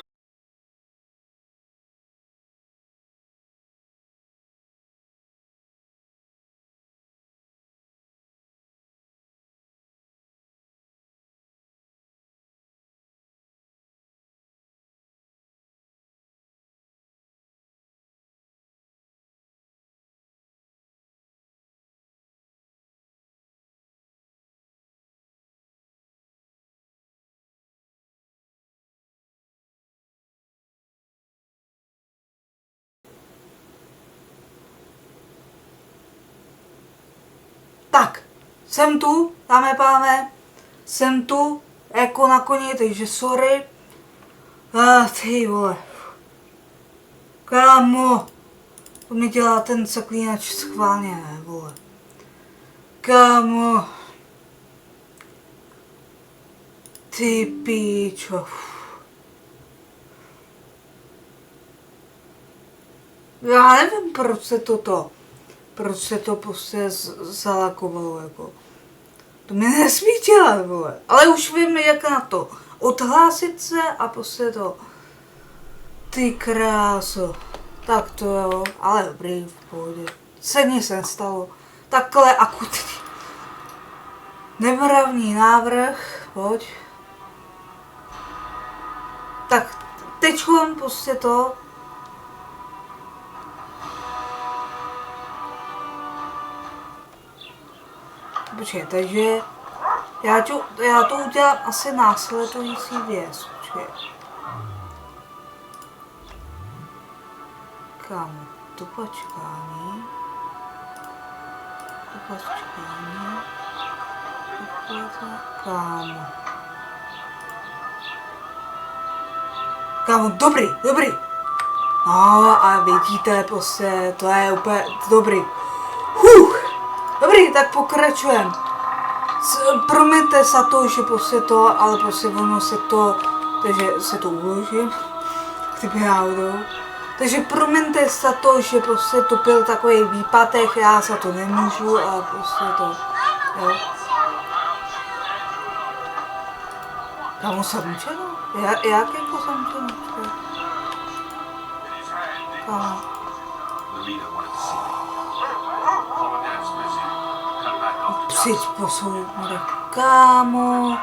Tak, jsem tu, dámy a pánové, jako na koni, takže sorry. Ty vole, Kámo, to mi dělá ten zaklínač schválně, ne, vole. Kámo. Ty píčo. Já nevím, proč se to prostě zalakovalo, jako. To mi nesmí dělat, vole. Ale už vím, jak na to. Odhlásit se a prostě to. Ty kráso. Tak to jo, ale dobrý, v pohodě. Se nic nestalo. Takhle akutní. Nemravný návrh, pojď. Tak, teďkon prostě to. Počkej, takže já to udělám asi následující věc. Počkej. Kámo, to počkání. Kámo, dobrý. No a vidíte, prostě, to je úplně dobrý. Dobrý, tak pokračujem. Promiňte za to, že prostě to, ale prostě ono se to, takže se to uložím. Kdyby náhodou. Takže promiňte za to, že prostě to byl takový výpadek, já za to nemůžu a prostě to, jo. Kámo, zamčeno? Jak jako zamčeno? Kámo. Přijď posou, kámo.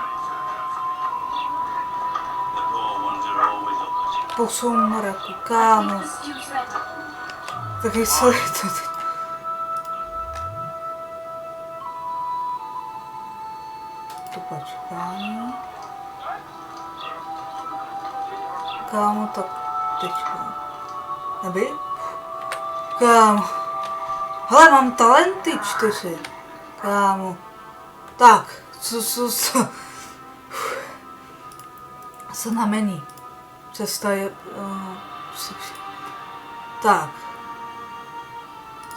Posou Maraku, kámo. Taky celé to teď. To počkání. Kámo, tak teďka. Neby? Kámo. Hele, mám talenty 4. Kámo. Tak, co znamení. Cesta je... tak.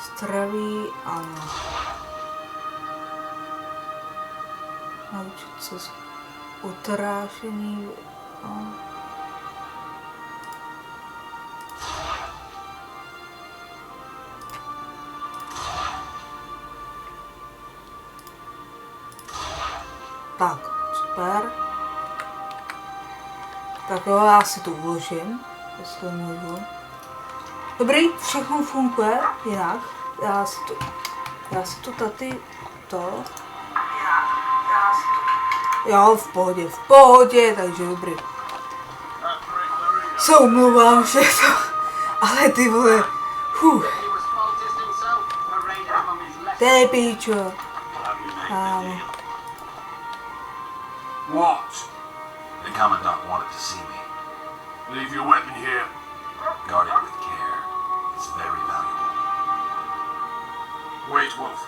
Zdraví, ano. Naučit se z utrášení, ano. Tak, super. Tak jo, já si to uložím, jestli můžu. Dobrý, všechno funguje jinak. Já si to tady, to. Jo, v pohodě, takže dobrý. Se omlouvám, že to, ale ty vole, Ty píčo. What? The Commandant wanted to see me. Leave your weapon here. Guard it with care. It's very valuable. Wait, Wolf.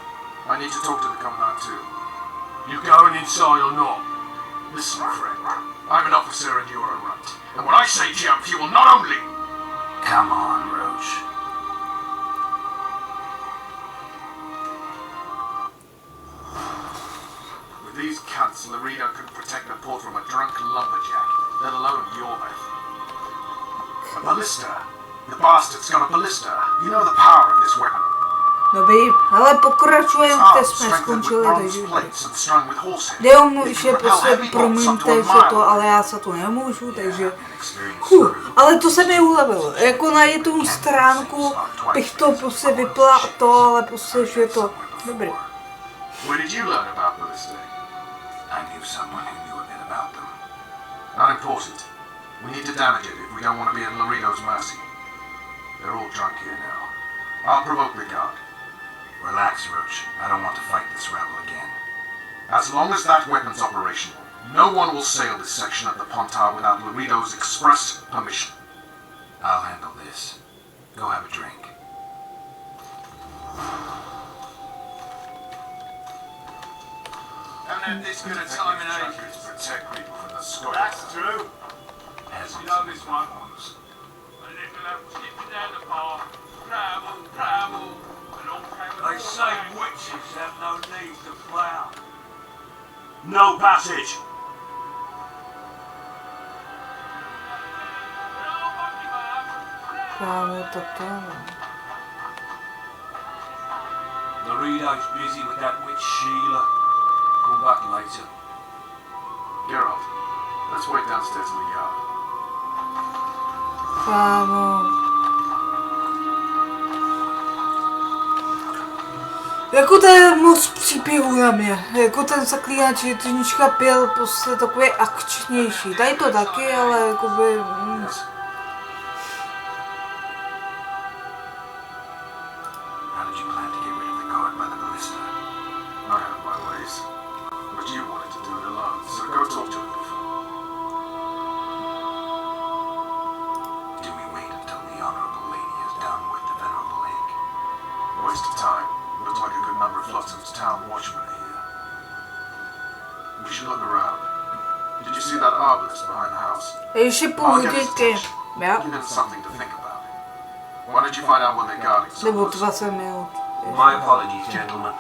I need to talk to the Commandant too. You going inside or not? Listen, friend. I'm an officer and you're a runt. And when I say jump, you will not only... Come on, Roach. With these cunts, Laredo couldn't protect the port from a drunk lumberjack, let alone your method. A ballista. The bastard's got a ballista. You know the power of this weapon. Dobrý, ale pokračujeme, kde jsme skončili, takže že prostě promiňte, že to, ale já se to nemůžu, takže ale to se mi ulevilo, jako na jednu stránku bych to prostě vypla to, ale prostě, že to, dobrý. Where did you learn about ballistae? I knew someone who knew a bit about them. Not important. We need to damage it if we don't want to be at Laredo's mercy. They're all drunk here now. I'll provoke the guard. Relax, Roach. I don't want to fight this rebel again. As long as that weapon's operational, no one will sail this section of the Pontar without Laredo's express permission. I'll handle this. Go have a drink. Haven't had this good a time in ages. Protect people from the squad. That's true. As You know this one. A little skipping down the No passage. Kámo, tak to je. Laredo's busy with that witch Sheila. Come back later. Geralt, let's wait downstairs in the yard. Kámo. Jako to je moc příběhů na mě. Jako ten Zaklínač je trošička byl prostě takový akčnější. Tady to taky, ale jakoby... How did you plan to get rid of the guard by the ballista? I have my ways. But you wanted to do it alone, so go talk to him. Do we wait until the honorable lady is done with the venerable egg? Waste of time. Looks like a good number of Flotsam's town watchmen are here. We should look around. Did you see that arbalist behind the house? Ještě půl hodinky. Já? Give him something to think about. Why don't you find out what they're guarding so Nebo close? 20 minut. My apologies, gentlemen.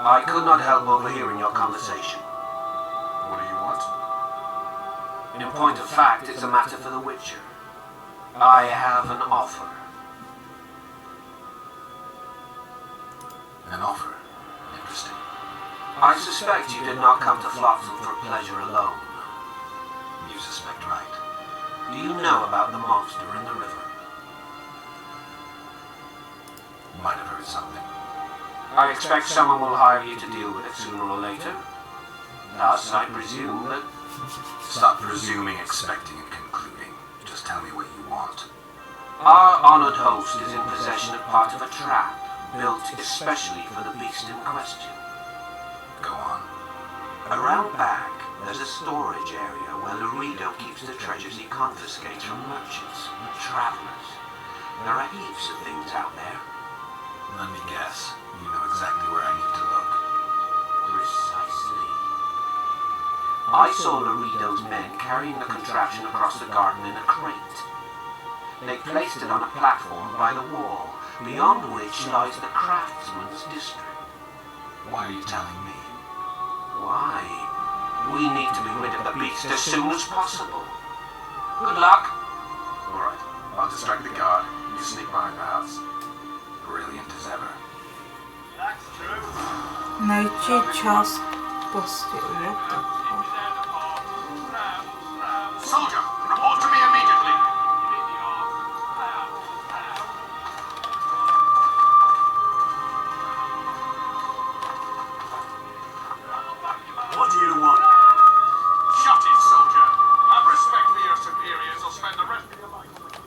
I could not help overhearing your conversation. What do you want? In point of fact, it's a matter for the Witcher. I have an offer. An offer. Interesting. I suspect you did not come to Flotsam for pleasure alone. You suspect right. Do you know about the monster in the river? Might have heard something. I expect someone will hire you to deal with it sooner or later. Thus, I presume that... Stop presuming, expecting, and concluding. Just tell me what you want. Our honored host is in possession of part of a trap, built especially for the beast in question. Go on. Around back, there's a storage area where Laredo keeps the treasures he confiscates from merchants and travelers. There are heaps of things out there. Let me guess. You know exactly where I need to look. Precisely. I saw Laredo's men carrying the contraption across the garden in a crate. They placed it on a platform by the wall, beyond which lies the craftsman's district. Why are you telling me? Why? We need to be rid of the beast as soon as possible. Good luck. Alright, I'll distract the guard. You sneak behind the house. Brilliant as ever. Najčí část prostě je to. Soldier, report to me immediately. What do you want? Shut it, soldier. Have respect for your superiors or spend the rest of your life on the...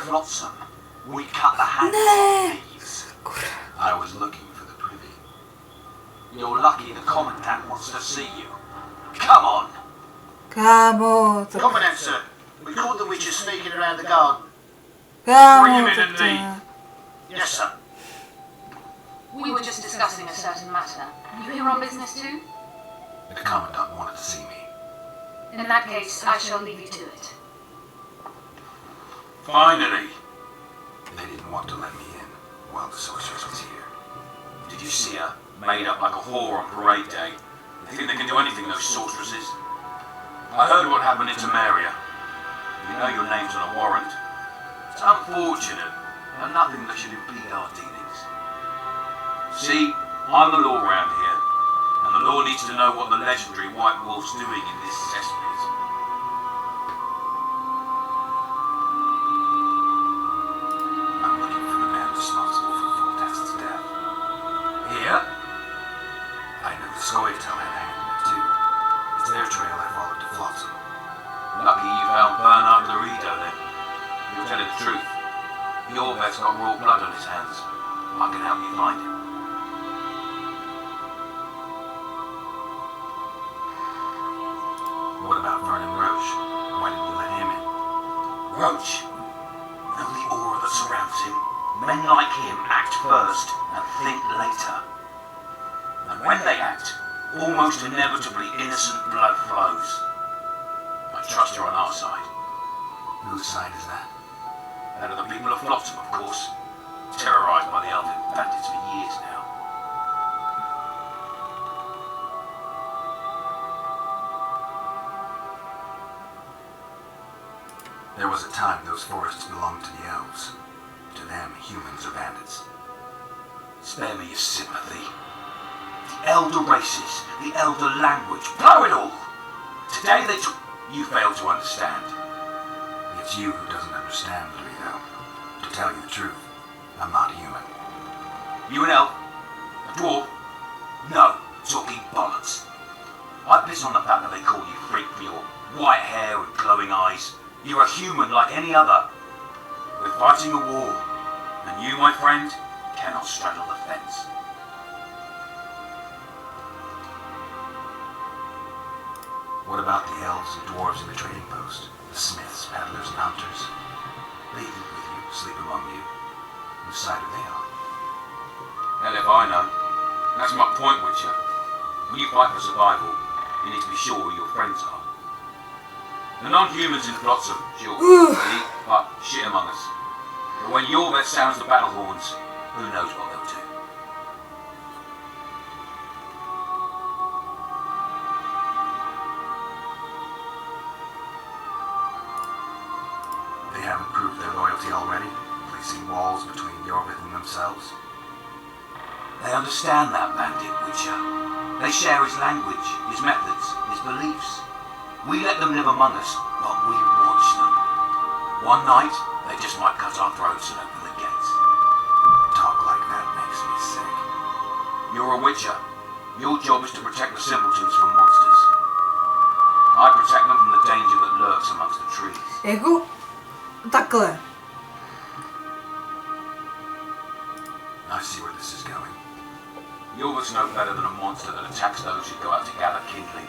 Flotsam, we cut the hands Ne. of thieves. I was looking for the privy. You're lucky the commandant wants to see you. Come on. Kámo, to... Commandant, sir. We caught the witches sneaking around the garden. Kámo, tak to je. Yes, sir. We were just discussing a certain matter. You here on business too? The commandant wanted to see me. In that case, I shall leave you to it. Finally. They didn't want to let me in while the sorceress was here. Did you see her? Made up like a whore on parade day. They think they can do anything, those sorceresses. I heard what happened in Temeria. You know your name's on a warrant. It's unfortunate, and nothing that should impede our dealings. See, I'm the law around here, and the law needs to know what the legendary White Wolf's doing in this cesspit. I'm looking for the man responsible for Voltax's death. Here? I know the Scoia'tael had a hand in it too. It's their trail I followed to Flotsam. Lucky you found Bernard Laredo then. You're telling the truth. Your vet's got raw blood on his hands. I can help you find him. What about Vernon Roche? Why didn't you let him in? Roach. Know the aura that surrounds him? Men like him act first and think later. And when they act, almost inevitably innocent blood flows. I trust you're on our side. Whose side is that? That of the people of Flotsam, of course. Terrorized by the elven bandits for years now. There was a time those forests belonged to the elves. To them, humans are bandits. Spare me your sympathy. The elder races, the elder language, blow it all! Today they took... You fail to understand. It's you who doesn't understand, Leo. To tell you the truth, I'm not human. You an elf? A dwarf? No, talking bollocks. I piss on the fact that they call you freak for your white hair and glowing eyes. You're a human like any other. We're fighting a war, and you, my friend, cannot straddle the fence. What about the elves and dwarves in the trading post? The smiths, peddlers, and hunters? They eat with you, sleep among you. Whose side are they on? Hell if I know. That's my point, Witcher. When you fight for survival, you need to be sure who your friends are. The non-humans in Flotsam, sure, they eat, but shit among us. But when your vet sounds the battle horns, who knows what they'll do. They haven't proved their loyalty already, placing walls between Jorvik and themselves. They understand that bandit, Witcher. They share his language, his methods, his beliefs. We let them live among us, but we watch them. One night, they just might cut our throats and open the gates. Talk like that makes me sick. You're a Witcher. Your job is to protect the simpletons from monsters. I protect them from the danger that lurks amongst the trees. Jako takhle. I see where this is going. Jorvik's no better than a monster that attacks those who go out to gather kindling.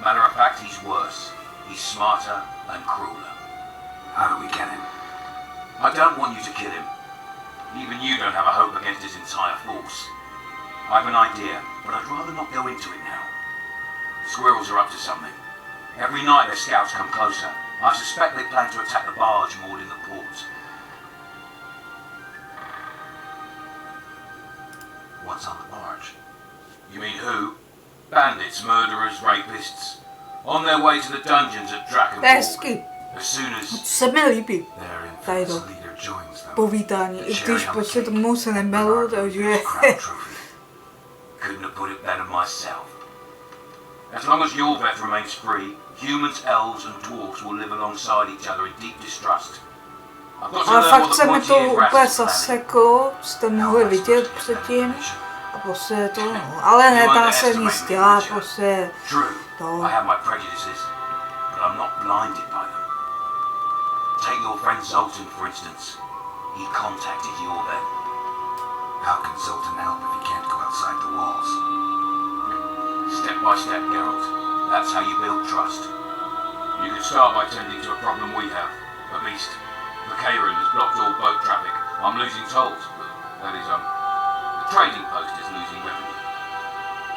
Matter of fact, he's worse. He's smarter and crueler. How do we get him? I don't want you to kill him. Even you don't have a hope against his entire force. I've an idea, but I'd rather not go into it now. Squirrels are up to something. Every night their scouts come closer. I suspect they plan to attack the barge moored in the port. What's on the barge? You mean who? Bandits, murderers, rapists. On their way to the dungeons at Hezky. As soon as... Se mi líbí. Their Tady infamous to leader joins them. povídání, i když prostě tomu se nemelu, takže... Couldn't have put it better myself. As long as Jorvik remains free, humans, elves and dwarves will live alongside each other in deep distrust. I've got to Ale learn fakt what se the mi to pointy úplně rascals zaseklo, jste mohli vidět předtím. A prostě to, no. Ale nedá se nic dělat, prostě True, to. I have my prejudices, but I'm not blinded by them. Take your friend Zoltan, for instance. He contacted Jorvik. How can Zoltan help if he can't go outside the walls? Step by step, Geralt. That's how you build trust. You can start by tending to a problem we have. A beast. The Karen has blocked all boat traffic. I'm losing tolls, but that is, the trading post is losing revenue.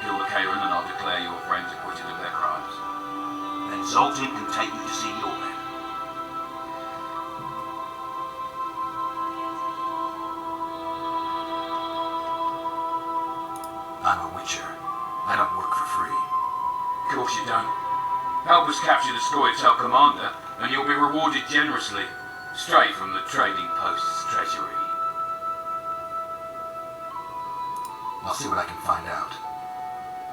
Kill the Karen and I'll declare your friends acquitted of their crimes. Then Zoltan can take you to see your men. I'm a witcher. I don't work for free. Of course you don't. Help us capture the Scoia'tael commander, and you'll be rewarded generously, straight from the trading post's treasury. I'll see what I can find out.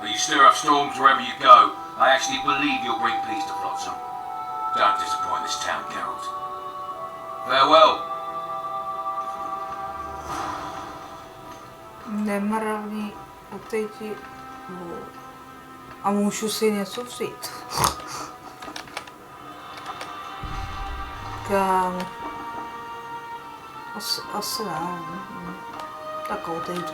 Will you stir up storms wherever you go? I actually believe you'll bring peace to Flotsam. Don't disappoint this town, Geralt. Farewell. Nemravný, a teď a můžu si něco vzít. Kámo. Asi ne. Tak odejdu.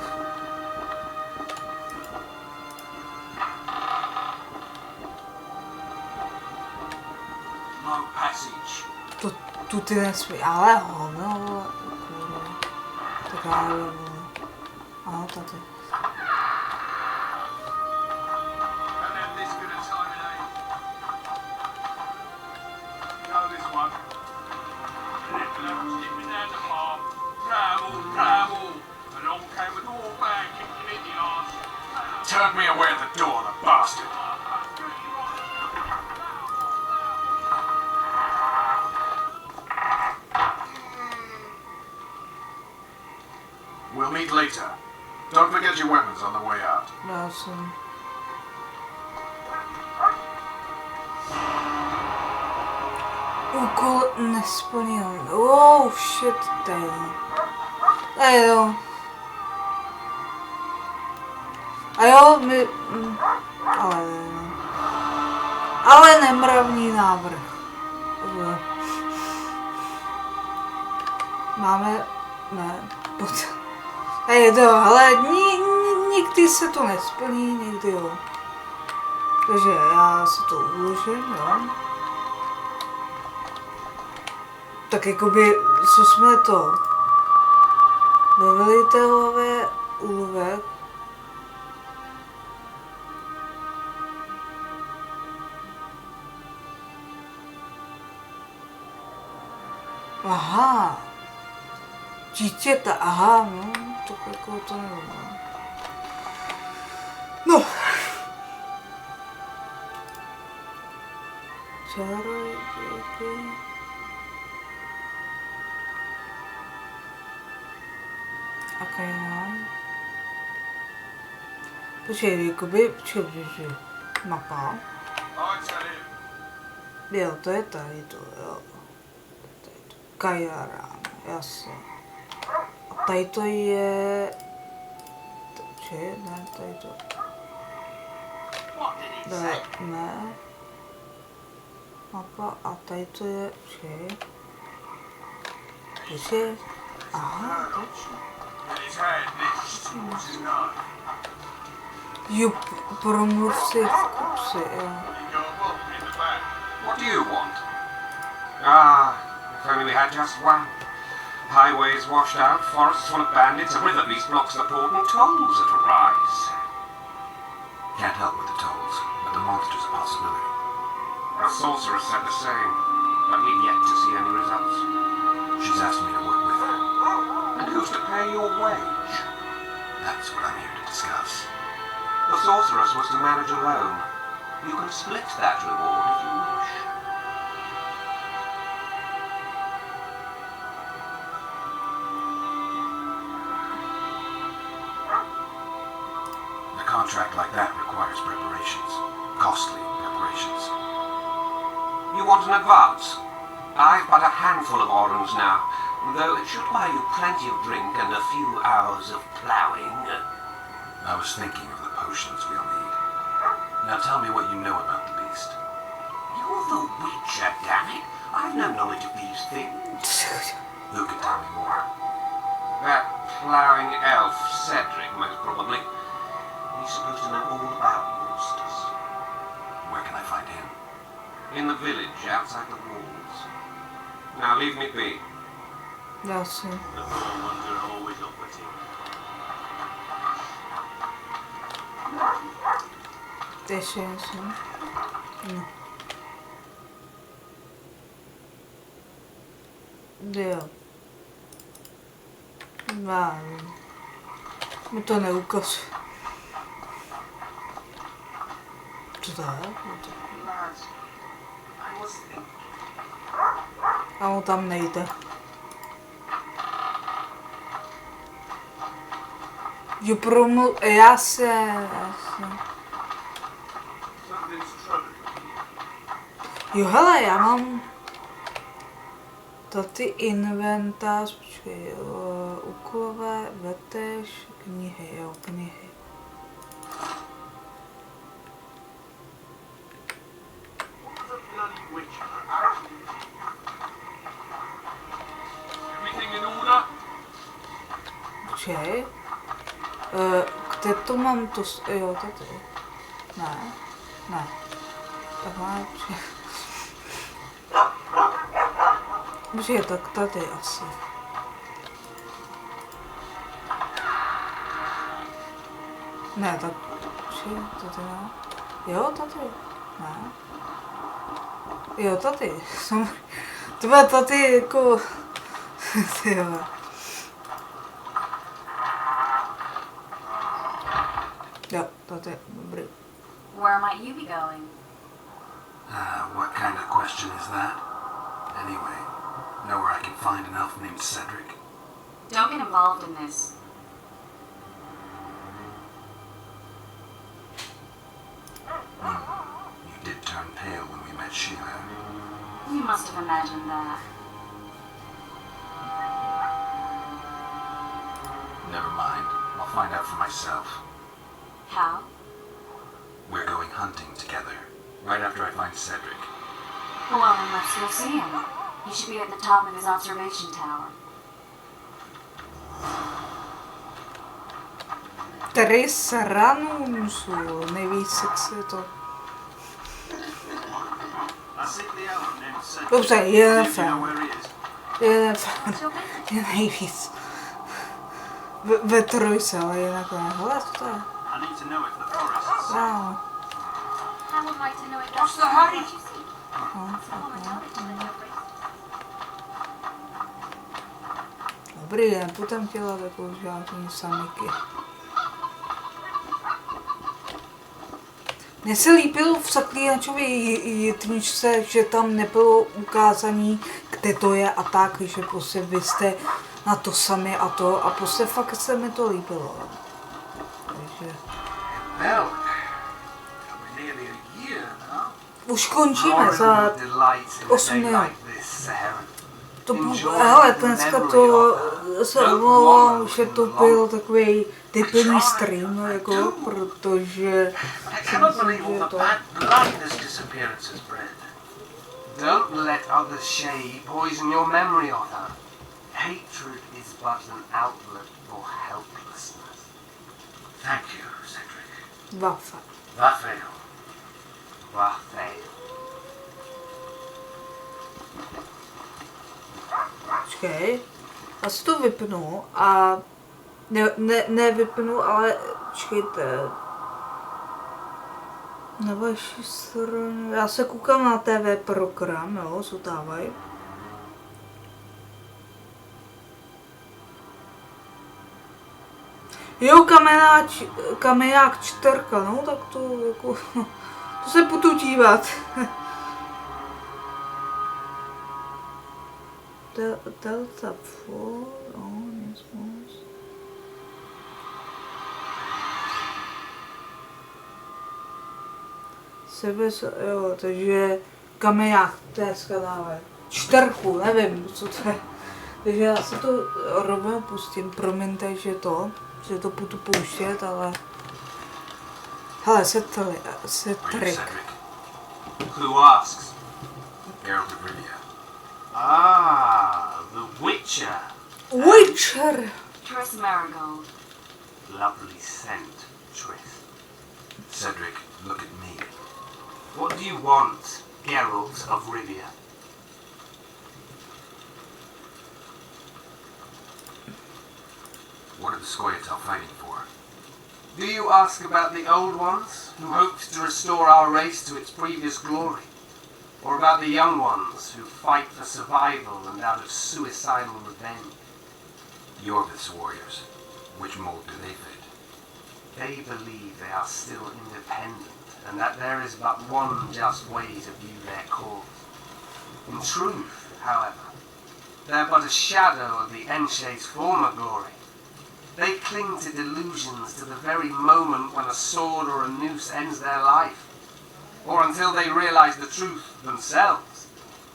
No passage. Tu ty nesmí, ale hovno, kurva. právě, ano, tady. Turned me away at the door, the bastard. We'll meet later. Don't forget your weapons on the way out. Já jsem. Úkol nesplněn. Oh shit, tady. Tady jo. A jo, my... Ale nemravný návrh. Máme... Ne, pojď. Hej, to, ale nikdy se to nesplní, nikdy jo. Takže já si to uložím, jo. Tak jakoby, co jsme to... Ve velitelové úlové. Aha. Dítěta, aha, no, tak jako to nevím. No. Čarodějky. A kajná. Počkej, jakoby, mapa. Jo, to je tady to, jo. Kajara, jasně. A tady to je... Či, ne, tady to... Ne. Mapa a tady to je... Či... Či... Aha, jo, promluv si v kupci, jo. What do you want? Ah, if only we had just one. Highways washed out, forests full of bandits, a river beast blocks the port, and tolls that arise. Can't help with the tolls, but the monster's a possibility. A sorceress said the same, but we've yet to see any results. She's asked me to work with her. And who's to pay your wage? That's what I'm here to discuss. The sorceress was to manage alone. You can split that reward if you wish. A contract like that requires preparations. Costly preparations. You want an advance? I've but a handful of orens now, though it should buy you plenty of drink and a few hours of ploughing. I was thinking of the potions we'll need. Now tell me what you know about the beast. You're the Witcher, damn it! I've no knowledge of these things. Who could tell me more? That ploughing elf, Cedric, most probably. He's supposed to know all about monsters. Where can I find him? In the village, outside the walls. Now leave me be. Další. Ještě jsem. No. Jo. Vážně. Mi to neukazuje. Co to je? A on tam nejde. Jo, jasně. Jo, hele, já mám tady inventář, počkej, úkolové, vetež, knihy, jo, knihy. Počkej, kde to mám to, jo, tady, ne, tak má, počkej, tak tady asi. Ne, tak... Tady ne. Jo, tady. Ne. Jo, tady. To bude tady jako... Ty jo. Jo, tady. Dobrý. Where might you be going? What kind of question is that? Anyway, know where I can find an elf named Cedric? Don't get involved in this. You did turn pale when we met Sheila. You must have imagined that. Never mind. I'll find out for myself. How? We're going hunting together. Right after I find Cedric. Well, then let's go see him. He should be at the top of his observation tower. Tady sranu musu, nejvíc jak se to... Dobře, jeden fan. Jeden fan. Je nejvíc. Ve trojce, ale jinak ne. Hele, co to je? Wow. What's the hurry? Dobrý den, potom chtěla takovou žádný samiky. Mně se líbilo v Zaklínačově jedničce, že tam nebylo ukázaný, kde to je a tak, že prostě vy jste na to sami a to a prostě fakt se mi to líbilo. Takže... Už končíme za 8 minut. To hele, dneska to se omlouvám, že to byl takový typický stream, jako, protože si myslím, že to... Don't let others shade poison your memory of her. Hatred is but an outlet for helplessness. Thank you, Cedric. Wafa. Raphael. Počkej, já si to vypnu a ne vypnu, ale počkejte. Na vaší straně, já se koukám na TV program, jo, zutávaj. Jo, kamenák 4, no tak to jako, to se budu dívat. Delta 4, jo, takže kamenák, to je skanáve. 4, nevím, co to je. Takže já si to rovnou pustím, promiňte, že to budu pouštět, ale... Hele, Cedric. Who asks? Geralt of Rivia. Ah, the Witcher. Witcher! Triss Marigold. Lovely scent, Triss. Cedric, look at me. What do you want, Geralt of Rivia? What are the Scoia'tael fighting for? Do you ask about the old ones, who hoped to restore our race to its previous glory? Or about the young ones, who fight for survival and out of suicidal revenge? Yorvith's warriors. Which mold do they fit? They believe they are still independent, and that there is but one just way to view their cause. In truth, however, they are but a shadow of the Enshe's former glory. They cling to delusions to the very moment when a sword or a noose ends their life, or until they realize the truth themselves,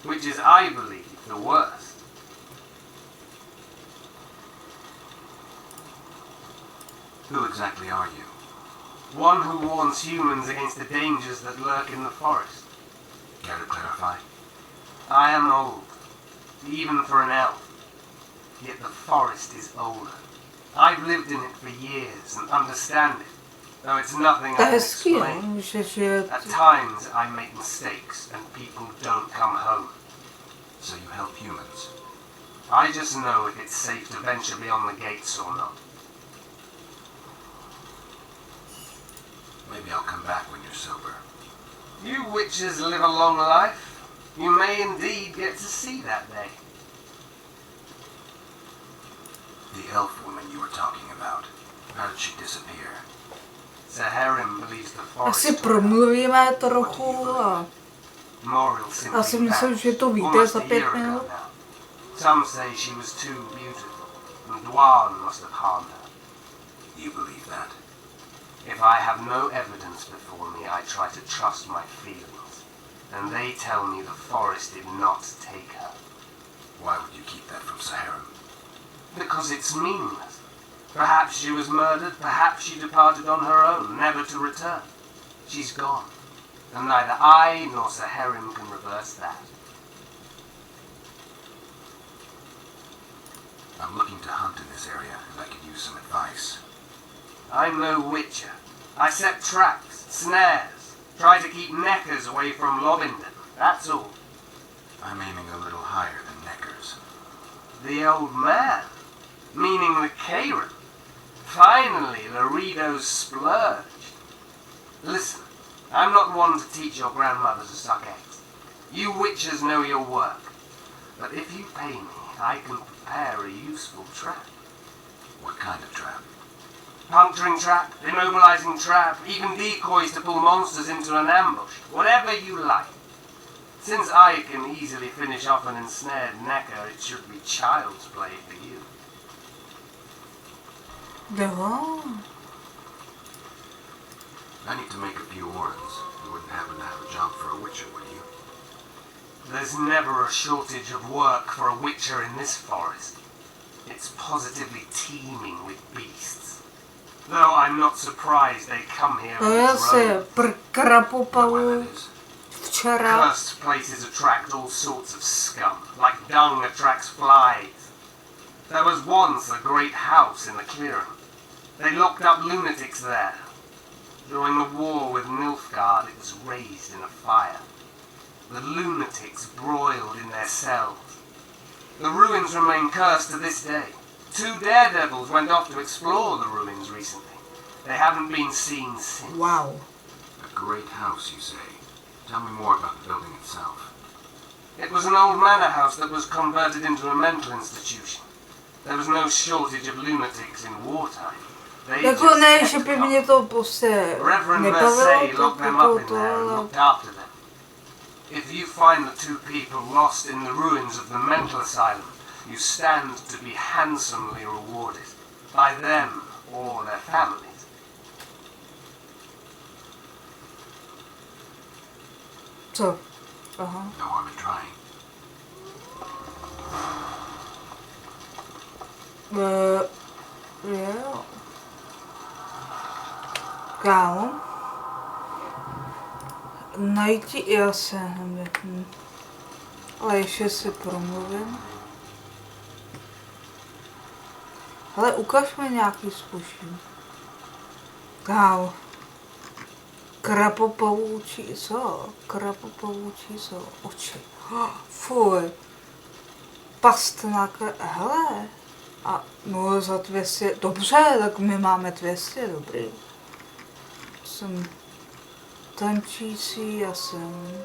which is, I believe, the worst. Who exactly are you? One who warns humans against the dangers that lurk in the forest. Care to clarify? I am old, even for an elf, yet the forest is older. I've lived in it for years and understand it, though it's nothing I can explain. At times I make mistakes and people don't come home. So you help humans? I just know if it's safe to venture beyond the gates or not. Maybe I'll come back when you're sober. You witches live a long life. You may indeed get to see that day. The elf woman you were talking about. How did she disappear? Saharim believes the forest. Asi promluvíme trochu a Moriel simply já si myslím, že to víte almost za a 5 year ago minut. now. Some say she was too beautiful, and Dwan must have harmed her. You believe that? If I have no evidence before me, I try to trust my feelings. And they tell me the forest did not take her. Why would you keep that from Saharim? Because it's meaningless. Perhaps she was murdered, perhaps she departed on her own, never to return. She's gone. And neither I nor Saharim can reverse that. I'm looking to hunt in this area, and I could use some advice. I'm no witcher. I set traps, snares, try to keep neckers away from Lobinden. That's all. I'm aiming a little higher than Neckers. The old man, meaning the Karen. Finally, Laredo's splurged. Listen, I'm not one to teach your grandmother to suck eggs. You witches know your work. But if you pay me, I can prepare a useful trap. What kind of trap? Puncturing trap, immobilizing trap, even decoys to pull monsters into an ambush. Whatever you like. Since I can easily finish off an ensnared necker, it should be child's play for you. Jo. I need to make a few ornaments. You wouldn't happen to have a job for a witcher, would you? There's never a shortage of work for a witcher in this forest. It's positively teeming with beasts. Though I'm not surprised they come here To on je their si own. krapopavů včera. Cursed places attract all sorts of scum, like dung attracts flies. There was once a great house in the clearing. They locked up lunatics there. During the war with Nilfgaard, it was raised in a fire. The lunatics broiled in their cells. The ruins remain cursed to this day. 2 daredevils went off to explore the ruins recently. They haven't been seen since. Wow. A great house, you say. Tell me more about the building itself. It was an old manor house that was converted into a mental institution. There was no shortage of lunatics in wartime. They Jako just ne, kept že by coming. mě to prostě Reverend nebavilo, Versailles to, locked them to, up in to, there and ale looked after them. If you find the 2 people lost in the ruins of the mental asylum, you stand to be handsomely rewarded by them or their families. co? Aha. No harm in trying. Jo. Kámo. Najti, já se nevím. Ale ještě si promluvím. Ale ukaž mi nějaký zkušení. Kámo. Krapopavoučí, co? Krapopavoučí, co? Oči. Fuj. Pastnak, hele. A no za 200, dobře, tak my máme 200, dobrý. Jsem tančící, já jsem...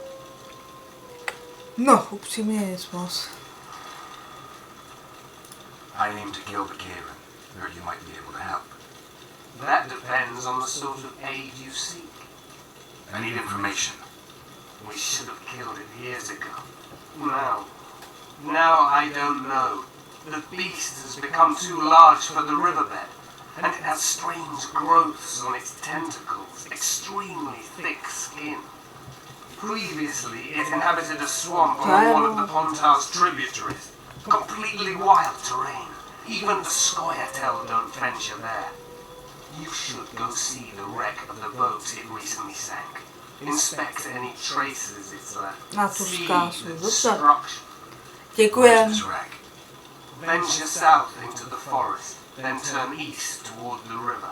No, upřímně nic moc. I aim to kill the Karen. Or you might be able to help. That depends on the sort of aid you seek. I need information. We should have killed it years ago. Now I don't know. The beast has become too large for the riverbed, and it has strange growths on its tentacles, extremely thick skin. Previously, it inhabited a swamp on one of the Pontar's tributaries. Completely wild terrain. Even the Scoia'tael don't venture there. You should go see the wreck of the boat it recently sank. Inspect any traces it's left. Na tu See zkázu, the dobře. destruction. Děkujem. Where's this wreck? Venture south into the forest, then turn east toward the river.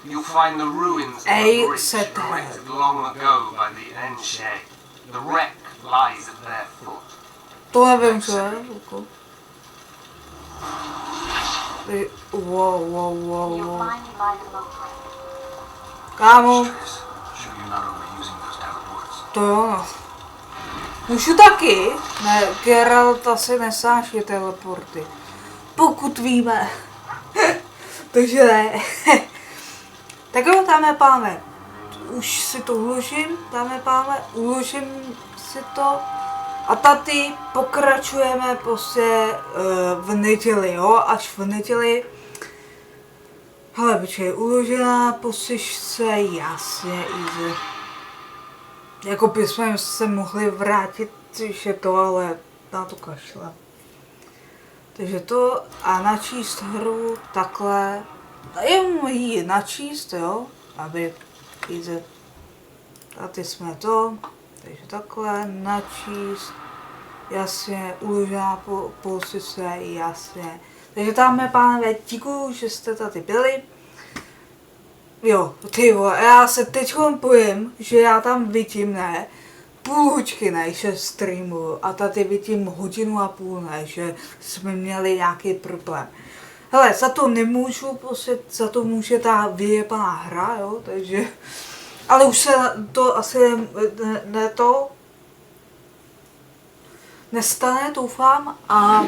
You'll find the ruins of a bridge erected long ago by the Enshe. The wreck lies at their foot. To nevím, co je. Jako. Wow. You'll find it by the boat. Kámo, Sure you're not overusing those teleporters. to jo, no. Můžu taky? Ne, Geralt asi nesáší teleporty. Pokud víme. Takže ne. Tak jo, dáme pánové. Už si to uložím, dáme pánové, uložím si to. A tady pokračujeme prostě v neděli, jo, až v neděli. Hele, počkej, uložená posižce, jasně, easy. Jako bychom se mohli vrátit, že to, ale na to kašle. Takže to a načíst hru takhle, jen ji načíst, jo, aby easy. Tady jsme to, takže takhle načíst, jasně, uložená posice, jasně. Takže dáme pánové, děkuju, že jste tady byli. Jo, ty vole, já se teď bojím, že já tam vidím, ne, půl hoďky, ne, že streamuju a tady vidím 1,5 hodiny, ne, že jsme měli nějaký problém. Hele, za to nemůžu, prostě za to může ta vyjebaná hra, jo, takže, ale už se to asi nestane, doufám, a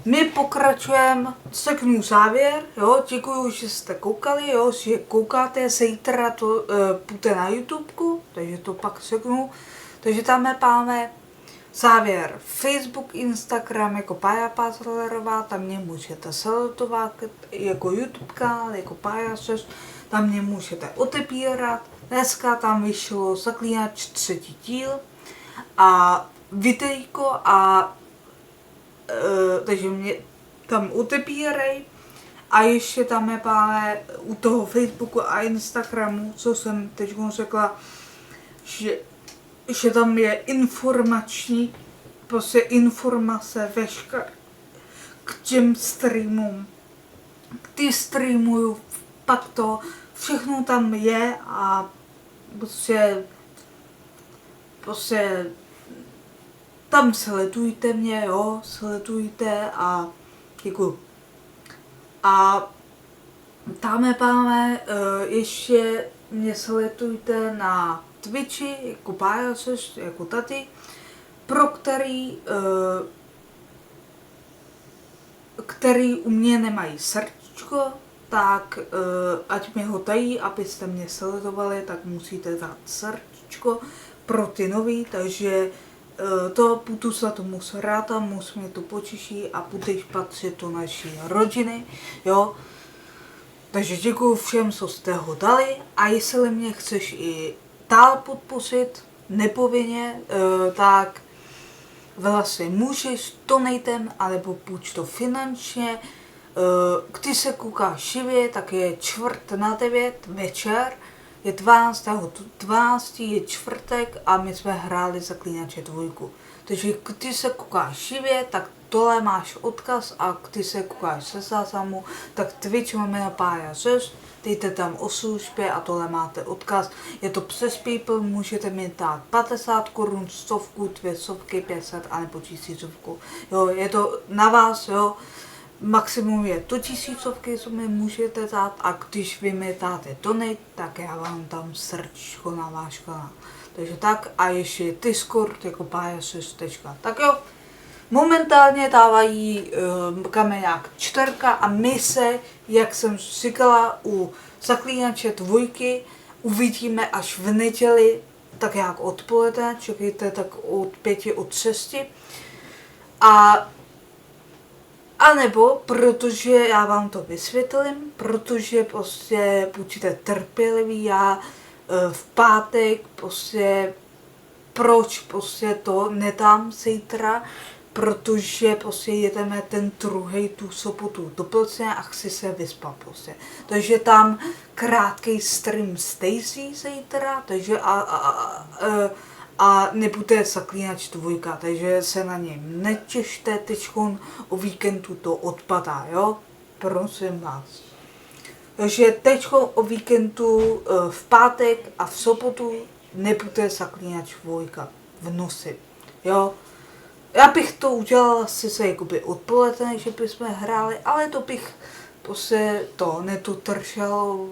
my pokračujeme, seknu závěr, jo, děkuju, že jste koukali, jo, že koukáte, zítra to půjde na YouTubeku, takže to pak seknu, takže tam máme závěr Facebook, Instagram jako Pája Pázlerová, tam mě můžete sledovat jako YouTube kanál, jako Pája Seš, tam mě můžete odebírat, dneska tam vyšlo Zaklínač 3. díl a videjko a takže mě tam odebírej a ještě tam je pár u toho Facebooku a Instagramu, co jsem teď řekla, že tam je informační, prostě informace veškeré k těm streamům, ty streamuju, pak to všechno tam je a prostě tam sledujte mě, jo, sledujte a děkuju. A dáme pánové, ještě mě sledujte na Twitchi, jako Pája Seš, jako tady, pro který u mě nemají srdčko, tak ať mi ho dají, abyste mě sledovali, tak musíte dát srdčko pro ty nový, takže to budu za to moc ráda, moc mě to potěší a budeš patřit do naší rodiny, jo. Takže děkuji všem, co jste ho dali a jestli mě chceš i dál podpořit, nepovinně, tak vlastně můžeš donatem, alebo buď to finančně. Když se koukáš živě, tak je 8:45 večer, je 12. je čtvrtek a my jsme hráli Zaklínače 2. Takže když se koukáš živě, tak dole máš odkaz a když se koukáš se záznamu, tak Twitch máme na Pája Seš, dejte tam o službě a dole máte odkaz. Je to přes PayPal, můžete mi dát 50 korun, 100, 200, 500 anebo 1000. Jo, je to na vás, jo. Maximum je to 1000, co mi můžete dát a když vy mi dáte donate, tak já vám dám srdčko na váš kanál. Takže tak a ještě Discord jako Pája6. Tak jo, momentálně dávají Kamenák 4 a my se, jak jsem říkala, u Zaklínače 2 uvidíme až v neděli, tak jak odpoledne, čekejte tak od 5, od 6. A nebo, protože já vám to vysvětlím, protože prostě buďte trpěliví, já v pátek prostě, proč prostě to nedám zítra, protože prostě jedeme ten druhý tu sobotu do Plzně a chci se vyspat prostě. Takže tam krátký stream s Daisy zítra, takže a nebude Zaklínač 2, takže se na něj netěšte, teďkon o víkendu to odpadá, jo? Prosím vás. Takže teďkon o víkendu v pátek a v sobotu nebude Zaklínač 2 v noci, jo? Já bych to udělala sice jakoby odpoledne, že bychom hráli, ale to bych prostě to nedotršelo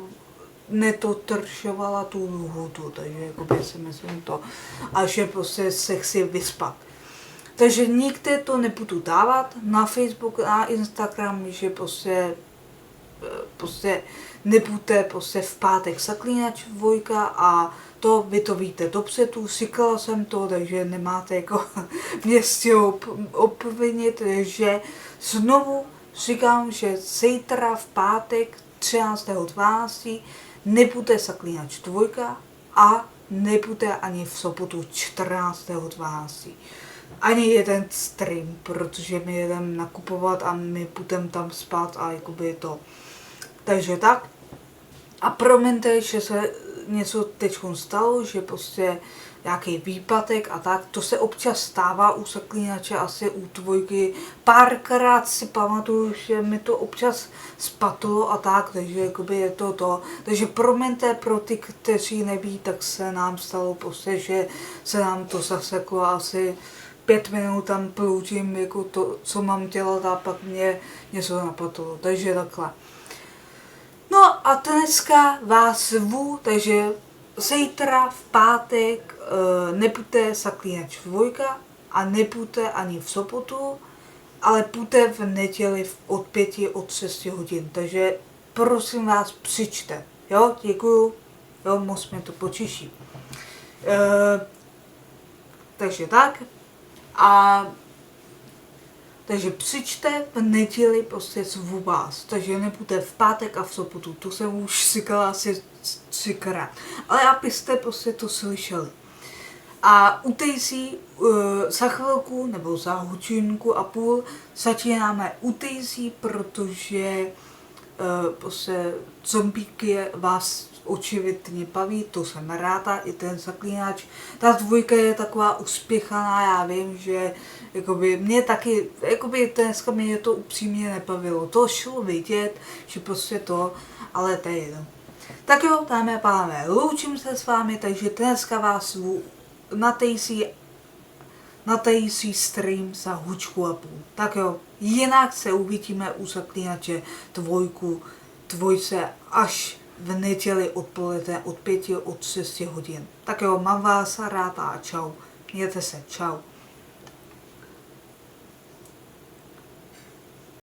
netotršovala tu lhůtu, takže jakoby si myslím to, a že prostě se chci vyspat. Takže nikdy to nebudu dávat na Facebook, na Instagram, že prostě nebude prostě v pátek Zaklínač 2 a to vy to víte dopředu, říkala jsem to, takže nemáte jako mě s tím obvinit, že znovu říkám, že zítra v pátek 13.12. nebude Zaklínač 2 a nebude ani v sobotu 14.12. Ani jeden stream, protože my jedeme nakupovat a my budeme tam spát a jakoby to. Takže tak. A promiňte, že se něco teď stalo, že prostě nějaký výpadek a tak, to se občas stává u Zaklínače, asi u 2. Párkrát si pamatuju, že mi to občas spadlo a tak, takže jakoby je to. Takže promiňte pro ty, kteří neví, tak se nám stalo prostě, že se nám to zaseklo asi 5 minut tam ploutím jako to, co mám dělat a pak mě něco napadlo, takže takhle. No a dneska vás zvu, takže zítra v pátek nebude Zaklínač 2 a nebude ani v sobotu, ale bude v neděli od 5 od 6 hodin, takže prosím vás přijďte, jo, děkuju, jo, moc mě to potěší. Takže tak. A takže přijďte v neděli, prostě zvu vás, takže nebude v pátek a v sobotu, to jsem už říkala asi 3krát, ale abyste prostě to slyšeli. A u Daisy za chvilku nebo za hodinku a půl začínáme u Daisy, protože prostě zombíky vás očividně baví, to jsem ráda, i ten Zaklínač. Ta 2 je taková uspěchaná, já vím, že jakoby mě taky, jakoby dneska mě to upřímně nebavilo. To šlo vidět, že prostě to, ale to je jedno. Tak jo, dámy a pánové, loučím se s vámi, takže dneska vás zvu na Daisy stream za hučku a půl. Tak jo, jinak se uvidíme u Zaklínače 2 až v neděli odpoledne od 5 od 6 hodin. Tak jo, mám vás ráda a čau. Mějte se, čau.